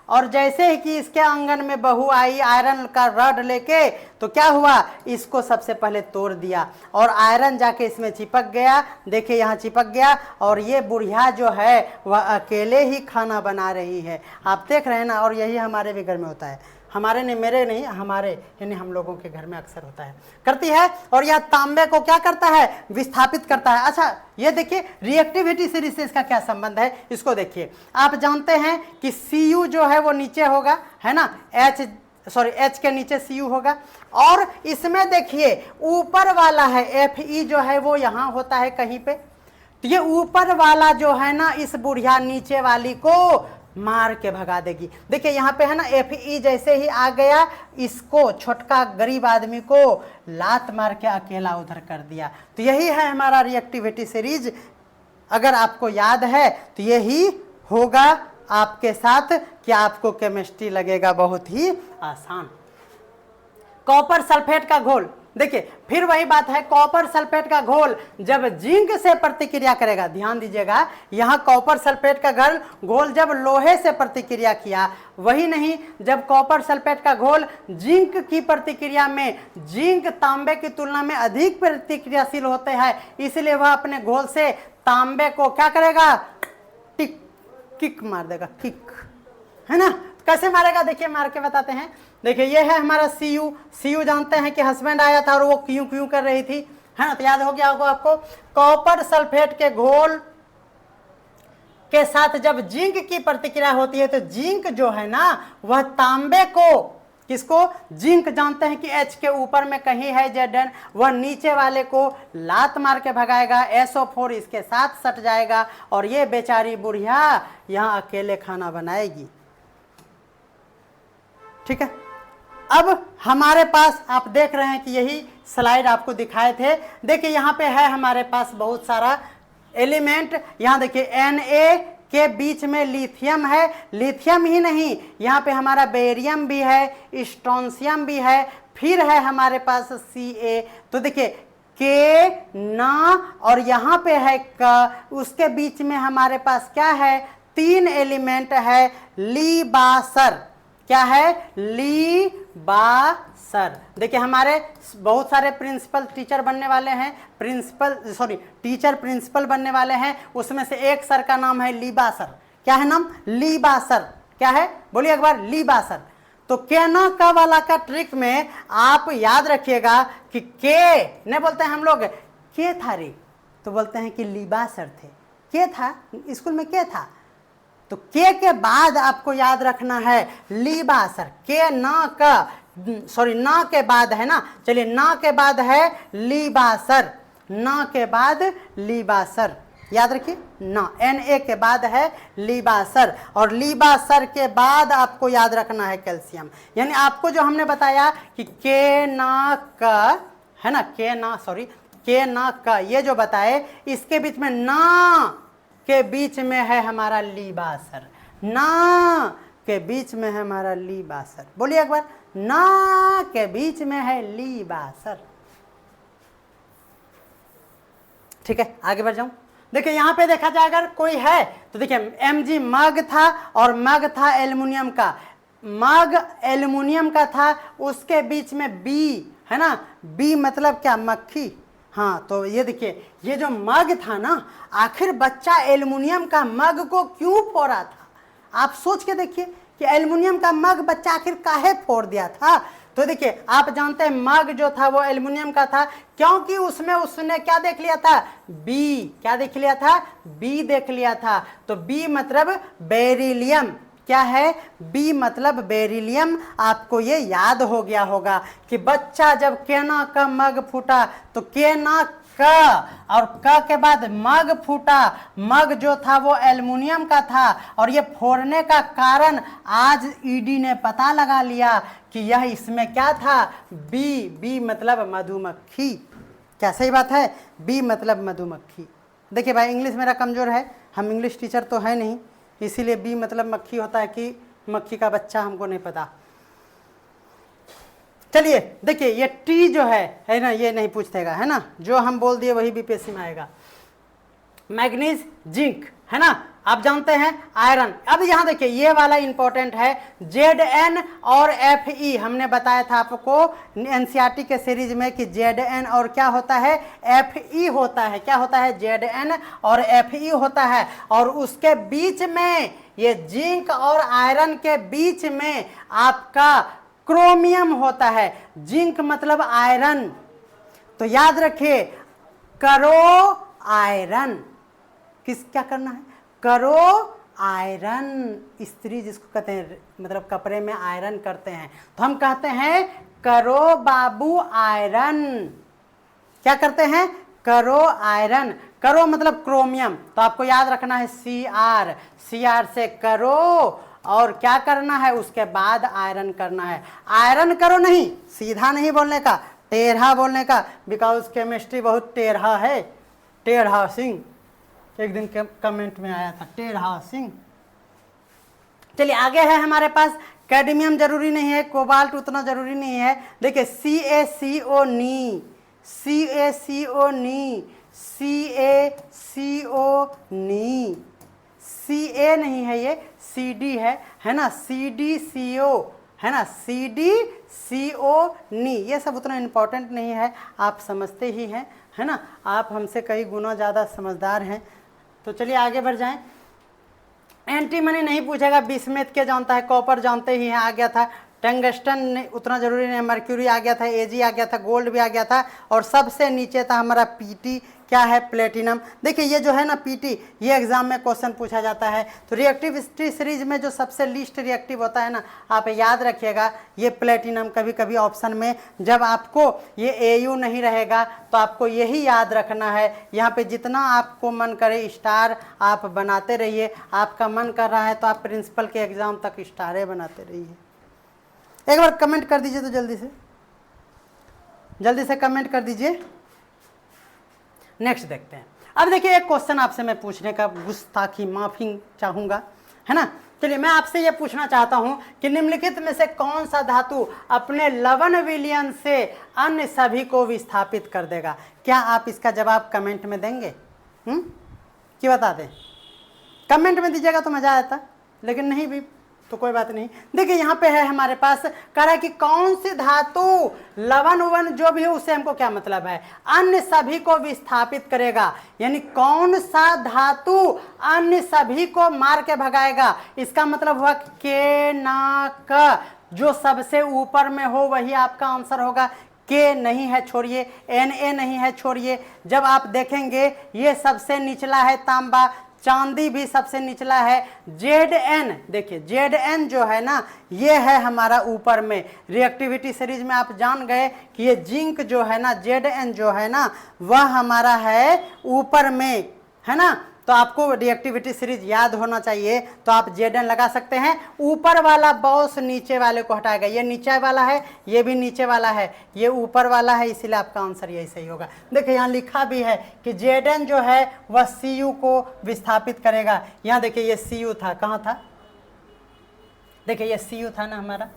और जैसे ही कि इसके आंगन में बहू आई आयरन का रड लेके, तो क्या हुआ, इसको सबसे पहले तोड़ दिया और आयरन जाके इसमें चिपक गया। देखिए यहाँ चिपक गया, और ये बुढ़िया जो है वह अकेले ही खाना बना रही है, आप देख रहे हैं ना। और यही हमारे भी घर में होता है, हमारे नहीं, मेरे नहीं, हमारे यानी हम लोगों के घर में अक्सर होता है, करती है। और यह तांबे को क्या करता है, विस्थापित करता है। अच्छा ये देखिए रिएक्टिविटी सीरीज से इसका क्या संबंध है, इसको देखिए। आप जानते हैं कि Cu जो है वो नीचे होगा, है ना, H के नीचे Cu होगा, और इसमें देखिए ऊपर वाला है Fe जो है वो यहाँ होता है कहीं पे। तो ये ऊपर वाला जो है ना, इस बुढ़िया नीचे वाली को मार के भगा देगी। देखिए यहाँ पे है ना, Fe जैसे ही आ गया, इसको छोटका गरीब आदमी को लात मार के अकेला उधर कर दिया। तो यही है हमारा रिएक्टिविटी सीरीज, अगर आपको याद है तो यही होगा आपके साथ कि आपको केमिस्ट्री लगेगा बहुत ही आसान। कॉपर सल्फेट का घोल, देखिए फिर वही बात है, कॉपर सल्फेट का घोल जब जिंक से प्रतिक्रिया करेगा, ध्यान दीजिएगा, यहाँ कॉपर सल्फेट का घोल जब लोहे से प्रतिक्रिया किया, वही नहीं, जब कॉपर सल्फेट का घोल जिंक की प्रतिक्रिया में, जिंक तांबे की तुलना में अधिक प्रतिक्रियाशील होते हैं, इसलिए वह अपने घोल से तांबे को क्या करेगा, किक मार देगा, किक, है ना। कैसे मारेगा, देखिए मार के बताते हैं। देखिए ये है हमारा Cu जानते हैं कि हस्बैंड आया था और वो क्यों क्यों कर रही थी, है ना, तो याद हो गया होगा आपको। कॉपर सल्फेट के घोल के साथ जब जिंक की प्रतिक्रिया होती है तो जिंक जो है ना वह तांबे को, किसको, जिंक जानते हैं कि H के ऊपर में कहीं है Zn, वह नीचे वाले को लात मार के भगाएगा, SO4 इसके साथ सट जाएगा, और ये बेचारी बुढ़िया यहाँ अकेले खाना बनाएगी। ठीक है, अब हमारे पास आप देख रहे हैं कि यही स्लाइड आपको दिखाए थे। देखिए यहाँ पे है हमारे पास बहुत सारा एलिमेंट, यहाँ देखिए Na के बीच में लिथियम है, लिथियम ही नहीं, यहाँ पे हमारा बेरियम भी है, स्ट्रोंशियम भी है, फिर है हमारे पास Ca। तो देखिए K ना, और यहाँ पे है K, उसके बीच में हमारे पास क्या है, 3 एलिमेंट है, लीबासर, क्या है, लीबासर। देखिए हमारे बहुत सारे प्रिंसिपल टीचर बनने वाले हैं, टीचर प्रिंसिपल बनने वाले हैं, उसमें से एक सर का नाम है लीबासर। क्या है नाम, लीबासर, क्या है, बोलिए एक बार, लीबासर। तो केना का वाला का ट्रिक में आप याद रखिएगा कि के नहीं बोलते हैं हम लोग, के था रे, तो बोलते हैं कि लीबासर थे, के था स्कूल में, के था, तो के बाद आपको याद रखना है लीबासर। के ना का, ना के बाद है ना, चलिए ना के बाद है लीबासर, ना के बाद लीबासर, याद रखिए, ना, Na के बाद है लीबासर, और लीबासर के बाद आपको याद रखना है कैल्शियम। यानी आपको जो हमने बताया कि के ना का, है ना, के ना का, ये जो बताए, इसके बीच में ना के बीच में है हमारा लिबासर, ना के बीच में है हमारा लिबासर। बोलिए एक बार, ना के बीच में है लिबासर। ठीक है, आगे बढ़ जाऊं। देखिए यहां पे देखा जाए अगर कोई है तो देखिए mg मग था और मग था एल्युमिनियम का, मग एल्युमिनियम का था, उसके बीच में बी है ना, बी मतलब क्या, मक्खी। हाँ तो ये देखिए ये जो मग था ना, आखिर बच्चा एल्युमिनियम का मग को क्यों फोड़ा था? आप सोच के देखिए कि एल्युमिनियम का मग बच्चा आखिर काहे फोड़ दिया था। तो देखिए आप जानते हैं मग जो था वो एल्युमिनियम का था, क्योंकि उसमें उसने क्या देख लिया था, बी, क्या देख लिया था, बी देख लिया था। तो बी मतलब बेरिलियम, क्या है, बी मतलब बेरिलियम। आपको ये याद हो गया होगा कि बच्चा जब केना का मग फूटा तो केना का और क के बाद मग फूटा, मग जो था वो एल्युमिनियम का था और ये फोड़ने का कारण आज ईडी ने पता लगा लिया कि यह इसमें क्या था, बी, बी मतलब मधुमक्खी। क्या सही बात है, बी मतलब मधुमक्खी। देखिए भाई इंग्लिश मेरा कमजोर है, हम इंग्लिश टीचर तो है नहीं, इसीलिए बी मतलब मक्खी होता है कि मक्खी का बच्चा हमको नहीं पता। चलिए देखिए ये टी जो है ना, ये नहीं पूछतेगा है ना, जो हम बोल दिए वही बीपीएससी में आएगा। मैग्नीज, जिंक है ना, आप जानते हैं आयरन। अब यहां देखिए ये वाला इंपॉर्टेंट है, Zn और Fe। हमने बताया था आपको एनसीईआरटी के सीरीज में कि Zn और क्या होता है, Fe होता है। क्या होता है, Zn और Fe होता है, और उसके बीच में ये जिंक और आयरन के बीच में आपका क्रोमियम होता है। जिंक मतलब आयरन, तो याद रखिए करो आयरन, किस क्या करना है, करो आयरन। स्त्री जिसको कहते हैं मतलब कपड़े में आयरन करते हैं, तो हम कहते हैं करो बाबू आयरन। क्या करते हैं, करो आयरन। करो मतलब क्रोमियम, तो आपको याद रखना है Cr, Cr से करो और क्या करना है, उसके बाद आयरन करना है। आयरन करो नहीं, सीधा नहीं बोलने का, टेढ़ा बोलने का, बिकॉज केमिस्ट्री बहुत टेढ़ा है। टेढ़ा सिंह, एक दिन कमेंट में आया था टेढ़ा सिंह। चलिए आगे है हमारे पास कैडमियम, जरूरी नहीं है, कोबाल्ट उतना जरूरी नहीं है। देखिए CaCO नी, CaCO नी, CaCO नी, Ca नहीं है ये Cd है ना, CdCO है ना, CdCO नी। ये सब उतना इम्पोर्टेंट नहीं है, आप समझते ही हैं है ना, आप हमसे कई गुना ज़्यादा समझदार हैं। तो चलिए आगे बढ़ जाएं। एंटीमनी नहीं पूछेगा, बिस्मथ के जानता है, कॉपर जानते ही हैं, आ गया था। टंगस्टन उतना जरूरी नहीं, मर्क्यूरी आ गया था, Ag आ गया था, गोल्ड भी आ गया था, और सबसे नीचे था हमारा Pt, क्या है, प्लेटिनम। देखिए ये जो है ना Pt, ये एग्जाम में क्वेश्चन पूछा जाता है। तो रिएक्टिविटी सीरीज में जो सबसे लीस्ट रिएक्टिव होता है ना, आप याद रखिएगा ये प्लेटिनम। कभी कभी ऑप्शन में जब आपको ये Au नहीं रहेगा तो आपको यही याद रखना है। यहाँ पे जितना आपको मन करे स्टार आप बनाते रहिए, आपका मन कर रहा है तो आप प्रिंसिपल के एग्जाम तक स्टारे बनाते रहिए। एक बार कमेंट कर दीजिए तो जल्दी से कमेंट कर दीजिए। नेक्स्ट देखते हैं। अब देखिए एक क्वेश्चन आपसे मैं पूछने का गुस्ताखी माफी चाहूंगा, है ना। चलिए मैं आपसे ये पूछना चाहता हूं कि निम्नलिखित में से कौन सा धातु अपने लवण विलयन से अन्य सभी को विस्थापित कर देगा। क्या आप इसका जवाब कमेंट में देंगे? कि बता दें? कमेंट में दीजिएगा तो मजा आता, लेकिन नहीं भी तो कोई बात नहीं। देखिए यहाँ पे है हमारे पास, कह रहा है कि कौन सी धातु लवण उवन जो भी है उससे हमको क्या मतलब है, अन्य सभी को विस्थापित करेगा, यानी कौन सा धातु अन्य सभी को मार के भगाएगा। इसका मतलब हुआ के ना क, जो सबसे ऊपर में हो वही आपका आंसर होगा। के नहीं है छोड़िए, Na नहीं है छोड़िए। जब आप देखेंगे ये सबसे निचला है तांबा, चांदी भी सबसे निचला है। Zn, देखिए Zn जो है ना ये है हमारा ऊपर में। रिएक्टिविटी सीरीज में आप जान गए कि ये जिंक जो है ना, Zn जो है ना वह हमारा है ऊपर में, है ना। तो आपको रिएक्टिविटी सीरीज याद होना चाहिए, तो आप जेडन लगा सकते हैं। ऊपर वाला बॉस नीचे वाले को हटाएगा, ये नीचे वाला है, ये भी नीचे वाला है, ये ऊपर वाला है, इसीलिए आपका आंसर यही सही होगा। देखिए यहाँ लिखा भी है कि जेडन जो है वह Cu को विस्थापित करेगा। यहाँ देखिए ये Cu था, कहाँ था, देखिए ये Cu था ना हमारा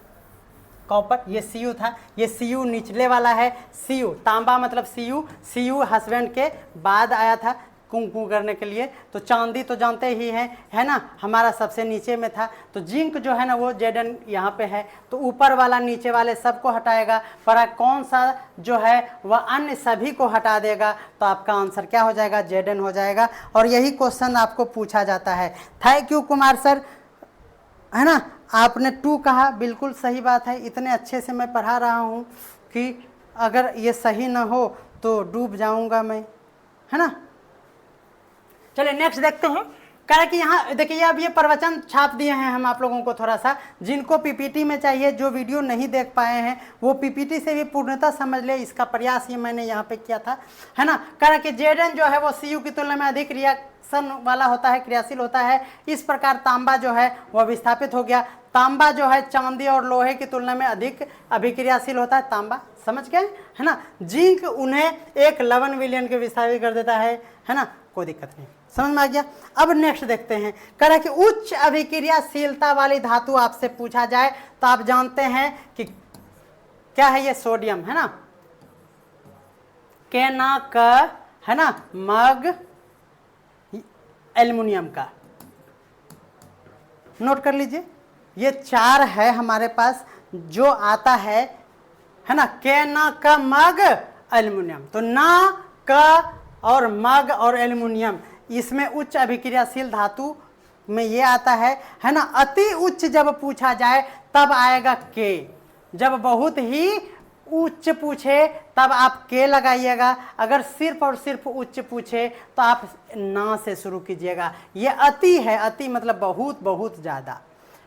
कॉपर, ये Cu था, ये Cu निचले वाला है, Cu तांबा मतलब Cu हस्बैंड के बाद आया था कुंकू करने के लिए। तो चांदी तो जानते ही हैं, है ना, हमारा सबसे नीचे में था। तो जिंक जो है ना वो जेडन यहाँ पे है, तो ऊपर वाला नीचे वाले सबको हटाएगा, पर कौन सा जो है वह अन्य सभी को हटा देगा। तो आपका आंसर क्या हो जाएगा, जेडन हो जाएगा। और यही क्वेश्चन आपको पूछा जाता है। थैंक यू कुमार सर, है ना, आपने 2 कहा, बिल्कुल सही बात है। इतने अच्छे से मैं पढ़ा रहा हूँ कि अगर ये सही ना हो तो डूब जाऊंगा मैं, है ना। चलिए नेक्स्ट देखते हैं। कह रहा कि यहाँ देखिए अब ये प्रवचन छाप दिए हैं हम आप लोगों को। थोड़ा सा जिनको पीपीटी में चाहिए, जो वीडियो नहीं देख पाए हैं वो पीपीटी से भी पूर्णतः समझ ले, इसका प्रयास ये मैंने यहाँ पे किया था, है ना। कह रहा कि जेडन जो है वो Cu की तुलना में अधिक रिएक्शन वाला होता है, क्रियाशील होता है। इस प्रकार तांबा जो है वह विस्थापित हो गया। तांबा जो है चांदी और लोहे की तुलना में अधिक अभिक्रियाशील होता है, तांबा, समझ गए, है ना। जिंक उन्हें एक लवण विलयन के विस्थापित कर देता है ना, कोई दिक्कत नहीं, समझ में आ गया। अब नेक्स्ट देखते हैं। कह रहा है कि उच्च अभिक्रियाशीलता वाली धातु आपसे पूछा जाए तो आप जानते हैं कि क्या है, ये सोडियम, है ना, के ना क, है ना, मग, एल्युमिनियम का। नोट कर लीजिए, ये 4 है हमारे पास जो आता है ना, के ना क मग एल्युमिनियम। तो ना क और मग और एल्युमिनियम, इसमें उच्च अभिक्रियाशील धातु में ये आता है ना। अति उच्च जब पूछा जाए तब आएगा के, जब बहुत ही उच्च पूछे तब आप के लगाइएगा। अगर सिर्फ और सिर्फ उच्च पूछे तो आप ना से शुरू कीजिएगा। ये अति है, अति मतलब बहुत बहुत ज़्यादा,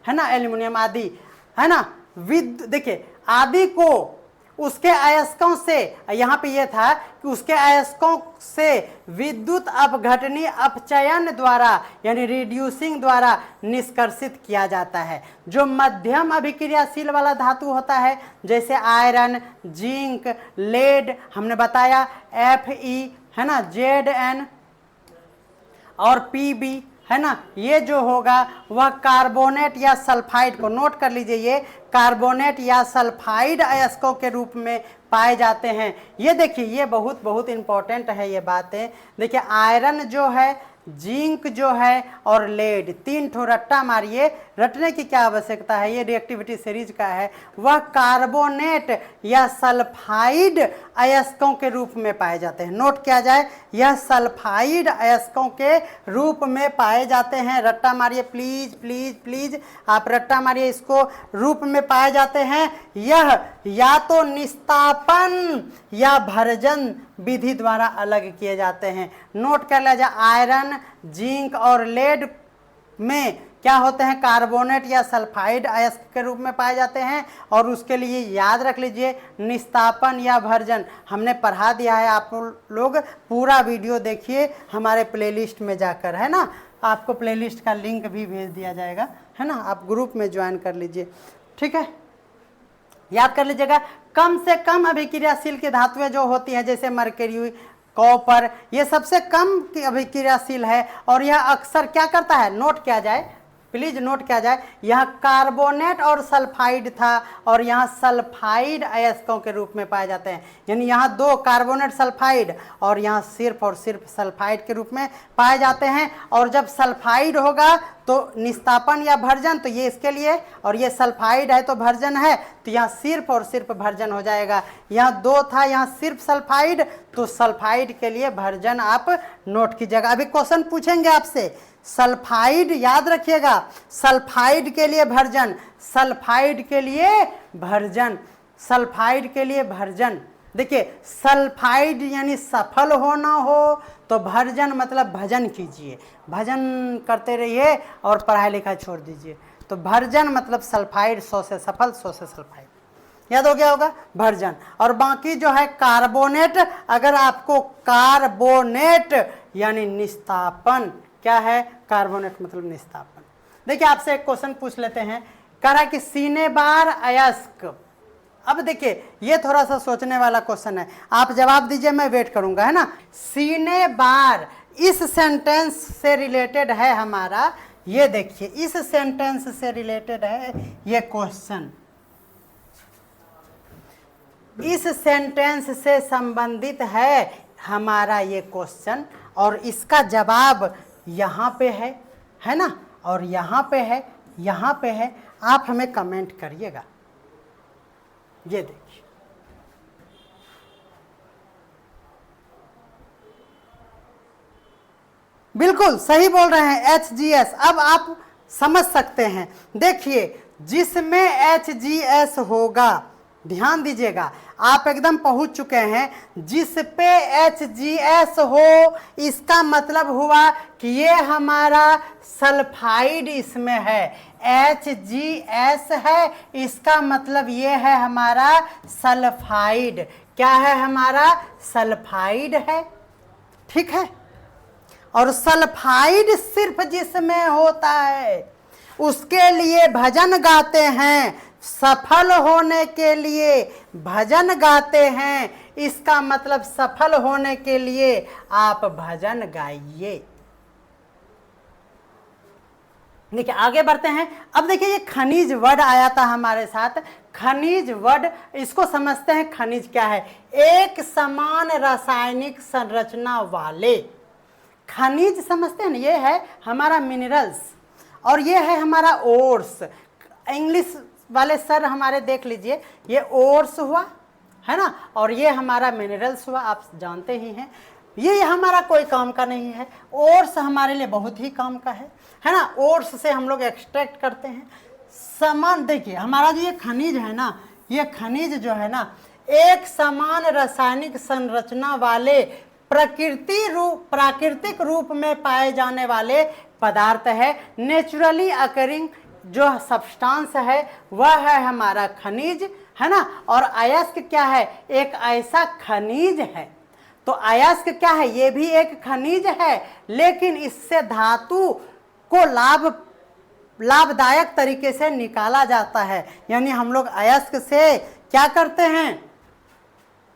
है ना। एल्युमिनियम आदि, है ना। देखिए आदि को उसके अयस्कों से, यहाँ पे ये था कि उसके अयस्कों से विद्युत अपघटनी अपचयन द्वारा यानी रिड्यूसिंग द्वारा निष्कर्षित किया जाता है। जो मध्यम अभिक्रियाशील वाला धातु होता है जैसे आयरन, जिंक, लेड, हमने बताया Fe, है ना, Zn और Pb, है ना, ये जो होगा वह कार्बोनेट या सल्फाइड को, नोट कर लीजिए, ये कार्बोनेट या सल्फाइड अयस्कों के रूप में पाए जाते हैं। ये देखिए ये बहुत बहुत इंपॉर्टेंट है ये बातें। देखिए आयरन जो है, जिंक जो है और लेड, 3 ठो रट्टा मारिए, रटने की क्या आवश्यकता है, ये रिएक्टिविटी सीरीज का है। वह कार्बोनेट या सल्फाइड अयस्कों के रूप में पाए जाते हैं। नोट किया जाए, यह सल्फाइड अयस्कों के रूप में पाए जाते हैं। रट्टा मारिए प्लीज प्लीज प्लीज, आप रट्टा मारिए, इसको रूप में पाए जाते हैं। यह या तो निस्तापन या भर्जन विधि द्वारा अलग किए जाते हैं। नोट कर लिया जाए, आयरन, जिंक और लेड में क्या होते हैं, कार्बोनेट या सल्फाइड अयस्क के रूप में पाए जाते हैं। और उसके लिए याद रख लीजिए निस्तापन या भर्जन हमने पढ़ा दिया है, आप लोग पूरा वीडियो देखिए हमारे प्लेलिस्ट में जाकर, है ना। आपको प्लेलिस्ट का लिंक भी भेज दिया जाएगा, है ना, आप ग्रुप में ज्वाइन कर लीजिए, ठीक है। याद कर लीजिएगा, कम से कम अभिक्रियाशील की धातुएं जो होती हैं जैसे मरकरी, कॉपर, ये सबसे कम अभिक्रियाशील है। और यह अक्सर क्या करता है, नोट किया जाए प्लीज, नोट किया जाए, यहाँ कार्बोनेट और सल्फाइड था और यहाँ सल्फाइड अयस्कों के रूप में पाए जाते हैं। यानी यहाँ 2 कार्बोनेट सल्फाइड और यहाँ सिर्फ और सिर्फ सल्फाइड के रूप में पाए जाते हैं। और जब सल्फाइड होगा तो निस्तापन या भर्जन, तो ये इसके लिए, और ये सल्फाइड है तो भर्जन है, तो यहाँ सिर्फ और सिर्फ भर्जन हो जाएगा। यहाँ 2 था, यहाँ सिर्फ सल्फाइड, तो सल्फाइड के लिए भर्जन आप नोट कीजिएगा। अभी क्वेश्चन पूछेंगे आपसे, सल्फाइड याद रखिएगा, सल्फाइड के लिए भर्जन, सल्फाइड के लिए भर्जन, सल्फाइड के लिए भर्जन। देखिए सल्फाइड यानी सफल होना हो, तो भर्जन मतलब भजन कीजिए, भजन करते रहिए और पढ़ाई लिखाई छोड़ दीजिए। तो भर्जन मतलब सल्फाइड, 100 से सफल 100 से सल्फाइड, याद हो गया होगा, भर्जन। और बाकी जो है कार्बोनेट, अगर आपको कार्बोनेट यानी निस्तापन क्या है, कार्बोनेट मतलब निस्तापन। देखिए आपसे एक क्वेश्चन पूछ लेते हैं, कह रहा कि सीने बार अयस्क। अब देखिए ये थोड़ा सा सोचने वाला क्वेश्चन है, आप जवाब दीजिए, मैं वेट करूंगा, है ना। सीने बार इस सेंटेंस से रिलेटेड है हमारा, ये देखिए इस सेंटेंस से रिलेटेड है ये क्वेश्चन, इस सेंटेंस से संबंधित है हमारा ये क्वेश्चन, और इसका जवाब यहाँ पे है ना, और यहाँ पे है, यहाँ पे है। आप हमें कमेंट करिएगा। ये देखिए बिल्कुल सही बोल रहे हैं, HGS। अब आप समझ सकते हैं, देखिए जिसमें HGS होगा, ध्यान दीजिएगा, आप एकदम पहुंच चुके हैं, जिस पे HGS हो इसका मतलब हुआ कि ये हमारा सल्फाइड इसमें है। HGS है इसका मतलब ये है हमारा सल्फाइड। क्या है हमारा, सल्फाइड है, ठीक है। और सल्फाइड सिर्फ जिसमें होता है उसके लिए भजन गाते हैं, सफल होने के लिए भजन गाते हैं। इसका मतलब सफल होने के लिए आप भजन गाइए। देखिए आगे बढ़ते हैं। अब देखिए ये खनिज वर्ड आया था हमारे साथ, खनिज वर्ड, इसको समझते हैं। खनिज क्या है, एक समान रासायनिक संरचना वाले खनिज, समझते हैं ना, ये है हमारा मिनरल्स, और ये है हमारा ओर्स। इंग्लिश वाले सर हमारे देख लीजिए, ये ओर्स हुआ, है ना, और ये हमारा मिनरल्स हुआ, आप जानते ही हैं। ये हमारा कोई काम का नहीं है, ओर्स हमारे लिए बहुत ही काम का है ना। ओर्स से हम लोग एक्सट्रैक्ट करते हैं समान। देखिए हमारा जो ये खनिज है ना, ये खनिज जो है ना, एक समान रासायनिक संरचना वाले प्राकृतिक रूप में पाए जाने वाले पदार्थ है। नेचुरली अकरिंग जो सब्सटेंस है वह है हमारा खनिज, है ना। और अयस्क क्या है, एक ऐसा खनिज है। तो अयस्क क्या है, ये भी एक खनिज है, लेकिन इससे धातु को लाभदायक तरीके से निकाला जाता है। यानी हम लोग अयस्क से क्या करते हैं,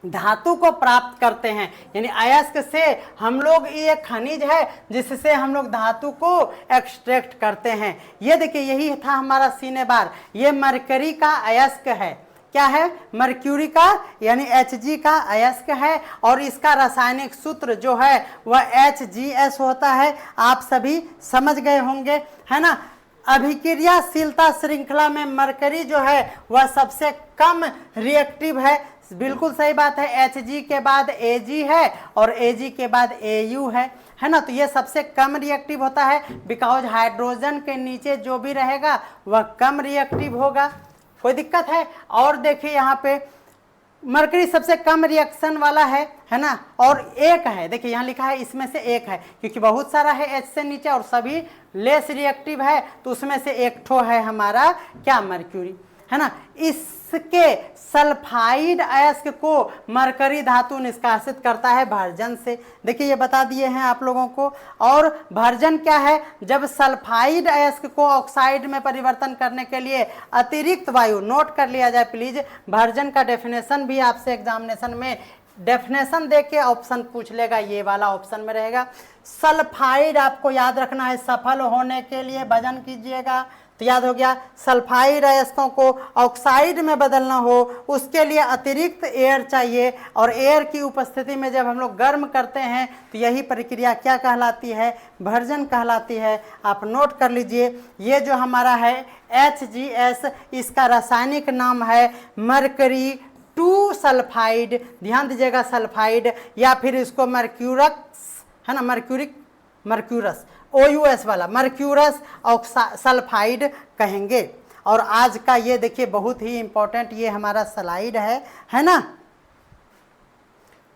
धातु को प्राप्त करते हैं। यानी अयस्क से हम लोग, ये खनिज है जिससे हम लोग धातु को एक्सट्रैक्ट करते हैं। ये देखिए यही था हमारा सीने बार, ये मरकरी का अयस्क है। क्या है, मर्क्यूरी का, यानी Hg का अयस्क है, और इसका रासायनिक सूत्र जो है वह HGS होता है। आप सभी समझ गए होंगे, है ना। अभिक्रियाशीलता श्रृंखला में मरकरी जो है वह सबसे कम रिएक्टिव है, बिल्कुल सही बात है। Hg के बाद Ag है और Ag के बाद Au है ना। तो ये सबसे कम रिएक्टिव होता है, बिकॉज हाइड्रोजन के नीचे जो भी रहेगा वह कम रिएक्टिव होगा। कोई दिक्कत है। और देखिए यहाँ पे मरकरी सबसे कम रिएक्शन वाला है ना, और एक है, देखिए यहाँ लिखा है इसमें से एक है, क्योंकि बहुत सारा है H से नीचे और सभी लेस रिएक्टिव है, तो उसमें से एक ठो है हमारा क्या, मर्क्यूरी, है ना। इसके सल्फाइड अयस्क को मरकरी धातु निष्कासित करता है भर्जन से। देखिए ये बता दिए हैं आप लोगों को। और भर्जन क्या है, जब सल्फाइड अयस्क को ऑक्साइड में परिवर्तन करने के लिए अतिरिक्त वायु, नोट कर लिया जाए प्लीज, भर्जन का डेफिनेशन भी आपसे एग्जामिनेशन में डेफिनेशन दे के ऑप्शन पूछ लेगा, ये वाला ऑप्शन में रहेगा। सल्फाइड आपको याद रखना है, सफल होने के लिए भजन कीजिएगा, तो याद हो गया। सल्फाइड अयस्कों को ऑक्साइड में बदलना हो उसके लिए अतिरिक्त एयर चाहिए, और एयर की उपस्थिति में जब हम लोग गर्म करते हैं तो यही प्रक्रिया क्या कहलाती है, भर्जन कहलाती है। आप नोट कर लीजिए, ये जो हमारा है HGS, इसका रासायनिक नाम है मरकरी 2 सल्फाइड, ध्यान दीजिएगा, सल्फाइड, या फिर इसको मर्क्यूरस, है ना, मर्क्यूरस OUS वाला मर्क्यूरस सल्फाइड कहेंगे। और आज का ये देखिए बहुत ही इंपॉर्टेंट ये हमारा स्लाइड है ना।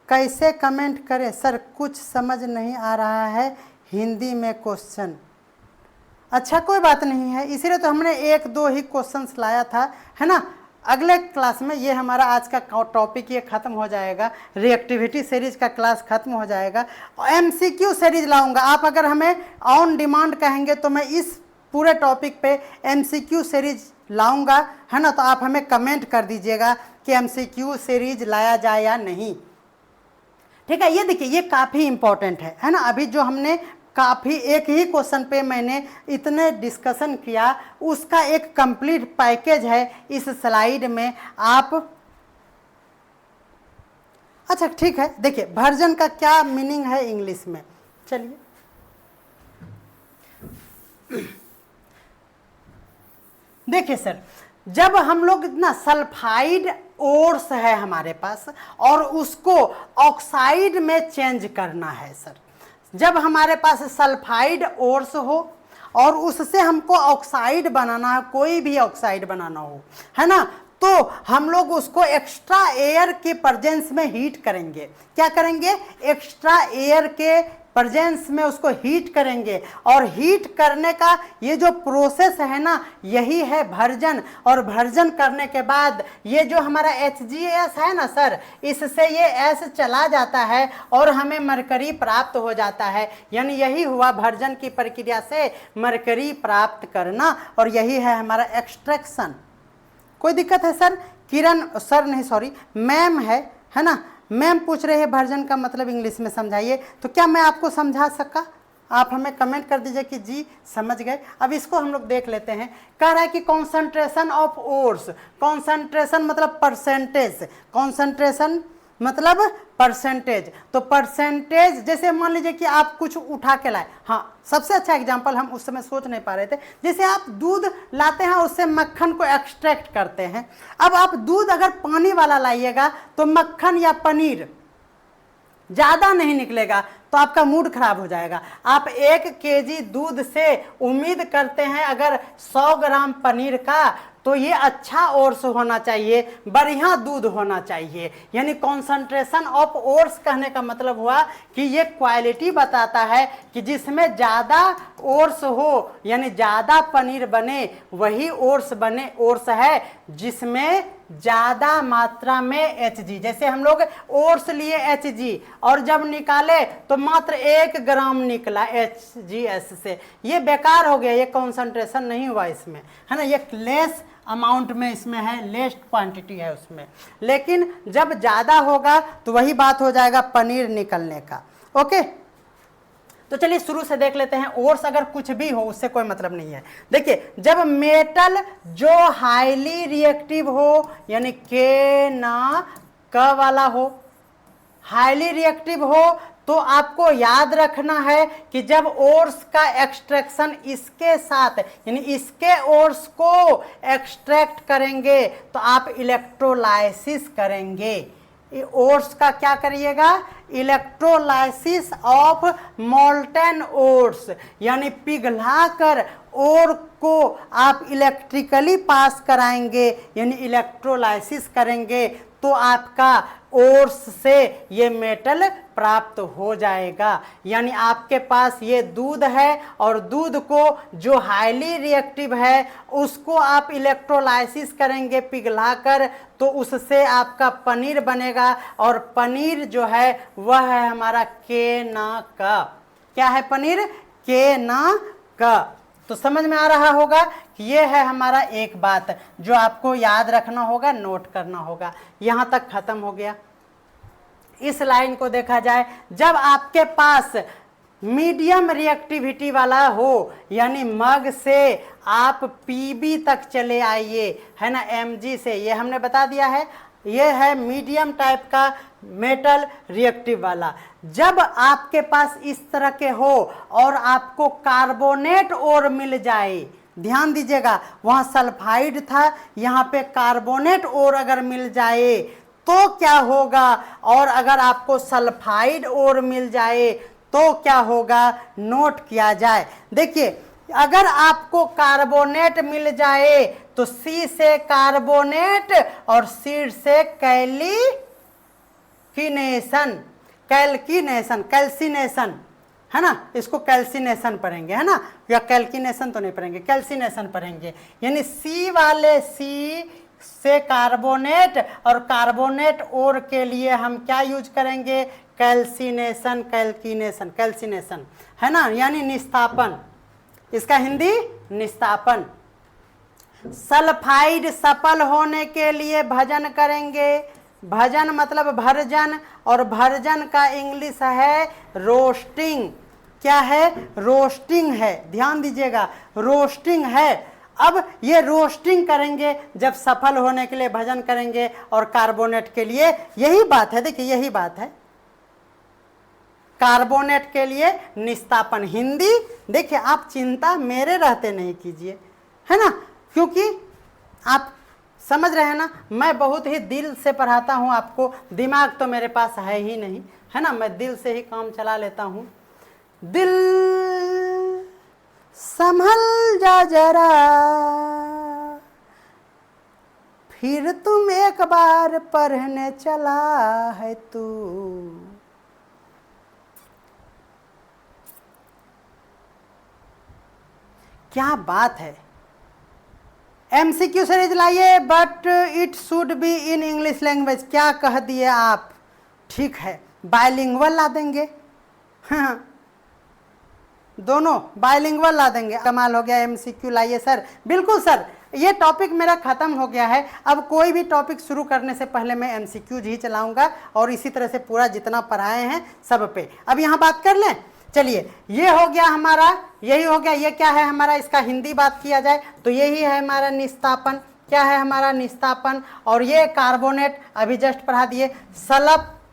कैसे कमेंट करें सर, कुछ समझ नहीं आ रहा है हिंदी में क्वेश्चन। अच्छा कोई बात नहीं है, इसीलिए तो हमने 1-2 ही क्वेश्चंस लाया था, है ना। अगले क्लास में ये हमारा आज का टॉपिक ये ख़त्म हो जाएगा, रिएक्टिविटी सीरीज का क्लास ख़त्म हो जाएगा। एमसीक्यू सीरीज लाऊंगा। आप अगर हमें ऑन डिमांड कहेंगे तो मैं इस पूरे टॉपिक पे एमसीक्यू सीरीज लाऊंगा, है ना। तो आप हमें कमेंट कर दीजिएगा कि एमसीक्यू सीरीज लाया जाए या नहीं, ठीक है। ये देखिए, ये काफ़ी इंपॉर्टेंट है ना। अभी जो हमने काफ़ी एक ही क्वेश्चन पे मैंने इतने डिस्कशन किया, उसका एक कंप्लीट पैकेज है इस स्लाइड में। आप अच्छा ठीक है, देखिए वर्जन का क्या मीनिंग है इंग्लिश में, चलिए देखिए सर, जब हम लोग इतना सल्फाइड ओर्स है हमारे पास और उसको ऑक्साइड में चेंज करना है सर, जब हमारे पास सल्फाइड ओर्स हो और उससे हमको ऑक्साइड बनाना है, कोई भी ऑक्साइड बनाना हो, है ना, तो हम लोग उसको एक्स्ट्रा एयर के प्रेजेंस में हीट करेंगे। क्या करेंगे? एक्स्ट्रा एयर के प्रेजेंस में उसको हीट करेंगे। और हीट करने का ये जो प्रोसेस है ना, यही है भर्जन। और भर्जन करने के बाद ये जो हमारा HGS है ना सर, इससे ये S चला जाता है और हमें मरकरी प्राप्त हो जाता है। यानी यही हुआ भर्जन की प्रक्रिया से मरकरी प्राप्त करना, और यही है हमारा एक्सट्रैक्शन। कोई दिक्कत है सर? किरण सर नहीं, सॉरी मैम है ना, मैम पूछ रहे हैं भर्जन का मतलब इंग्लिश में समझाइए। तो क्या मैं आपको समझा सका? आप हमें कमेंट कर दीजिए कि जी समझ गए। अब इसको हम लोग देख लेते हैं। कह रहा है कि कॉन्सेंट्रेशन ऑफ ओर्स, कॉन्सेंट्रेशन मतलब परसेंटेज, कॉन्सेंट्रेशन मतलब परसेंटेज। तो परसेंटेज, जैसे मान लीजिए कि आप कुछ उठा के लाए, हाँ सबसे अच्छा एग्जांपल हम उस समय सोच नहीं पा रहे थे, जैसे आप दूध लाते हैं, उससे मक्खन को एक्सट्रैक्ट करते हैं। अब आप दूध अगर पानी वाला लाइएगा तो मक्खन या पनीर ज़्यादा नहीं निकलेगा, तो आपका मूड खराब हो जाएगा। आप 1 केजी दूध से उम्मीद करते हैं अगर 100 ग्राम पनीर का, तो ये अच्छा ओर्स होना चाहिए, बढ़िया दूध होना चाहिए। यानी कॉन्सेंट्रेशन ऑफ ओर्स कहने का मतलब हुआ कि ये क्वालिटी बताता है कि जिसमें ज़्यादा ओर्स हो, यानी ज़्यादा पनीर बने, वही ओर्स बने, ओर्स है जिसमें ज़्यादा मात्रा में Hg। जैसे हम लोग ओर्स लिए Hg और जब निकाले तो मात्र 1 ग्राम निकला HgS से, ये बेकार हो गया, ये कॉन्सेंट्रेशन नहीं हुआ इसमें, है ना। ये लेस अमाउंट में इसमें है, लेस क्वांटिटी है उसमें। लेकिन जब ज़्यादा होगा तो वही बात हो जाएगा पनीर निकलने का। ओके, तो चलिए शुरू से देख लेते हैं। ओर्स अगर कुछ भी हो उससे कोई मतलब नहीं है। देखिए, जब मेटल जो हाईली रिएक्टिव हो, यानी के ना क वाला हो, हाईली रिएक्टिव हो, तो आपको याद रखना है कि जब ओर्स का एक्सट्रैक्शन इसके साथ, यानी इसके ओर्स को एक्सट्रैक्ट करेंगे तो आप इलेक्ट्रोलाइसिस करेंगे। ओर्स का क्या करिएगा? इलेक्ट्रोलाइसिस ऑफ मोल्टेन ओर्स, यानी पिघलाकर ओर को आप इलेक्ट्रिकली पास कराएंगे, यानी इलेक्ट्रोलाइसिस करेंगे, तो आपका ओर्स से ये मेटल प्राप्त हो जाएगा। यानी आपके पास ये दूध है और दूध को जो हाईली रिएक्टिव है उसको आप इलेक्ट्रोलाइसिस करेंगे पिघलाकर, तो उससे आपका पनीर बनेगा। और पनीर जो है वह है हमारा के ना का। क्या है पनीर? के ना का। तो समझ में आ रहा होगा कि ये है हमारा एक बात जो आपको याद रखना होगा, नोट करना होगा। यहाँ तक खत्म हो गया। इस लाइन को देखा जाए, जब आपके पास मीडियम रिएक्टिविटी वाला हो, यानी मग से आप पीबी तक चले आइए, है ना, Mg से, ये हमने बता दिया है, ये है मीडियम टाइप का मेटल रिएक्टिव वाला। जब आपके पास इस तरह के हो और आपको कार्बोनेट और मिल जाए, ध्यान दीजिएगा, वहाँ सल्फाइड था, यहाँ पे कार्बोनेट और अगर मिल जाए तो क्या होगा, और अगर आपको सल्फाइड और मिल जाए तो क्या होगा, नोट किया जाए। देखिए, अगर आपको कार्बोनेट मिल जाए तो C से कार्बोनेट और C से कैल्सिनेशन, है ना, इसको कैल्सिनेशन पढ़ेंगे, है ना, या कैल्किनेशन तो नहीं पढ़ेंगे, कैल्सिनेशन पढ़ेंगे। यानी C वाले C से कार्बोनेट, और कार्बोनेट और के लिए हम क्या यूज करेंगे, कैल्सिनेशन, कैल्सिनेशन है ना, यानी निस्तापन, इसका हिंदी निस्तापन। सल्फाइड सफल होने के लिए भजन करेंगे, भजन मतलब भर्जन, और भर्जन का इंग्लिश है रोस्टिंग। क्या है, रोस्टिंग है, ध्यान दीजिएगा, रोस्टिंग है। अब ये रोस्टिंग करेंगे जब सफल होने के लिए भजन करेंगे, और कार्बोनेट के लिए यही बात है, देखिए यही बात है, कार्बोनेट के लिए निस्तापन। हिंदी देखिए, आप चिंता मेरे रहते नहीं कीजिए, है ना, क्योंकि आप समझ रहे हैं ना, मैं बहुत ही दिल से पढ़ाता हूं आपको, दिमाग तो मेरे पास है ही नहीं, है ना, मैं दिल से ही काम चला लेता हूं। दिल संभल जा जरा, फिर तुम एक बार पढ़ने चला है तू। क्या बात है। MCQ सीरीज लाइए, but it should be in English language. क्या कह दिए आप, ठीक है, बायलिंगुअल ला देंगे, हाँ दोनों बायलिंगुअल ला देंगे। कमाल हो गया, MCQ लाइए सर। बिल्कुल सर, ये टॉपिक मेरा खत्म हो गया है, अब कोई भी टॉपिक शुरू करने से पहले मैं MCQ ही चलाऊंगा, और इसी तरह से पूरा जितना पढ़ाए हैं सब पे। अब यहाँ बात कर लें, चलिए ये हो गया हमारा, यही हो गया, ये क्या है हमारा, इसका हिंदी बात किया जाए तो यही है हमारा निस्तापन। क्या है हमारा निस्तापन, और ये कार्बोनेट अभी जस्ट पढ़ा दिए।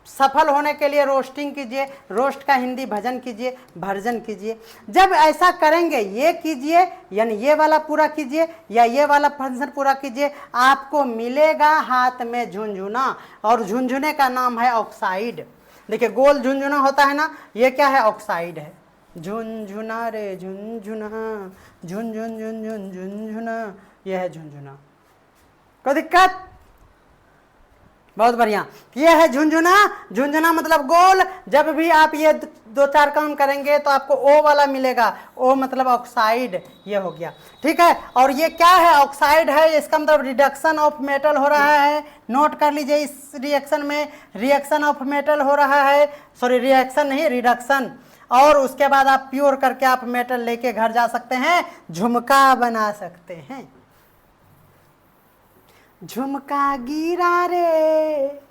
सफल होने के लिए रोस्टिंग कीजिए, रोस्ट का हिंदी भजन कीजिए, भर्जन कीजिए। जब ऐसा करेंगे, ये कीजिए यानी ये वाला पूरा कीजिए, या ये वाला फंक्शन पूरा कीजिए, आपको मिलेगा हाथ में झुनझुना, और झुनझुने का नाम है ऑक्साइड। देखिए गोल झुनझुना होता है ना, ये क्या है, ऑक्साइड है। झुनझुना रे झुनझुना, झुन झुन झुन झुन झुनझुना, ये है झुनझुना। कोई दिक्कत, बहुत बढ़िया। ये है झुनझुना, झुनझुना मतलब गोल। जब भी आप ये दो चार काम करेंगे तो आपको ओ वाला मिलेगा, ओ मतलब ऑक्साइड, ये हो गया, ठीक है। और ये क्या है, ऑक्साइड है, इसका मतलब रिडक्शन ऑफ मेटल हो रहा है। नोट कर लीजिए, इस रिएक्शन में रिएक्शन ऑफ मेटल हो रहा है, सॉरी रिएक्शन नहीं, रिडक्शन। और उसके बाद आप प्योर करके आप मेटल लेके घर जा सकते हैं, झुमका बना सकते हैं। झुमका गिरा रे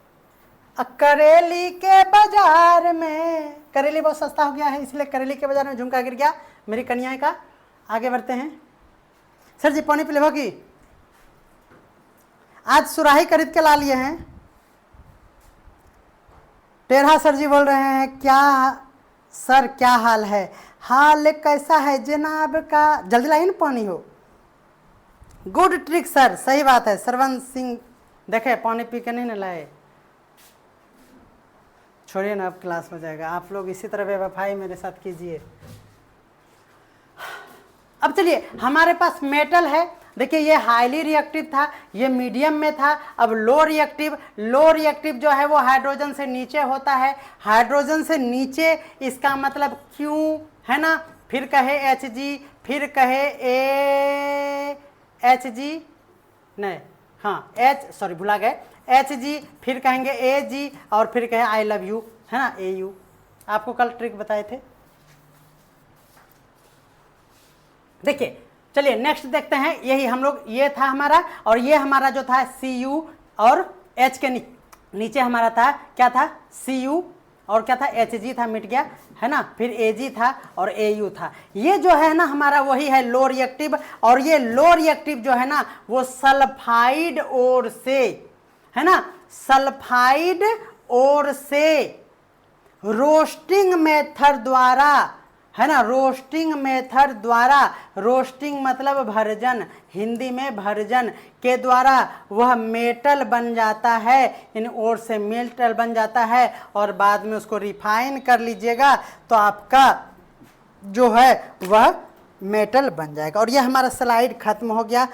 करेली के बाजार में, करेली बहुत सस्ता हो गया है इसलिए करेली के बाजार में झुमका गिर गया मेरी कन्या का। आगे बढ़ते हैं। सर जी पानी पिले होगी, आज सुराही खरीद के ला लिए हैं। टेढ़ा सर जी बोल रहे हैं, क्या सर क्या हाल है, हाल कैसा है जनाब का, जल्दी लाइए ना पानी हो। गुड ट्रिक सर, सही बात है। सरवन सिंह देखे पानी पी के नहीं न लाए, छोड़िए ना, अब क्लास हो जाएगा। आप लोग इसी तरह बेवफाई मेरे साथ कीजिए। अब चलिए, हमारे पास मेटल है, देखिए ये हाईली रिएक्टिव था, ये मीडियम में था। अब लो रिएक्टिव जो है वो हाइड्रोजन से नीचे होता है। हाइड्रोजन से नीचे इसका मतलब क्यों है ना, फिर कहे Hg, फिर कहे Hg नहीं, हाँ सॉरी भुला गए, Hg, फिर कहेंगे Ag, और फिर कहे आई लव यू, है ना, Au। आपको कल ट्रिक बताए थे। देखिए चलिए नेक्स्ट देखते हैं। यही हम लोग, ये था हमारा, और ये हमारा जो था Cu, और H के नीचे हमारा था क्या था, Cu, और क्या था Hg था, मिट गया, है ना, फिर Ag था और Au था। ये जो है ना हमारा वही है लो रिएक्टिव, और ये लो रिएक्टिव जो है ना वो सल्फाइड ओर से, है ना, सल्फाइड ओर से रोस्टिंग मेथड द्वारा, है ना, रोस्टिंग मेथड द्वारा, रोस्टिंग मतलब भर्जन, हिंदी में भर्जन के द्वारा वह मेटल बन जाता है, इन ओर से मेटल बन जाता है, और बाद में उसको रिफाइन कर लीजिएगा तो आपका जो है वह मेटल बन जाएगा। और यह हमारा स्लाइड खत्म हो गया।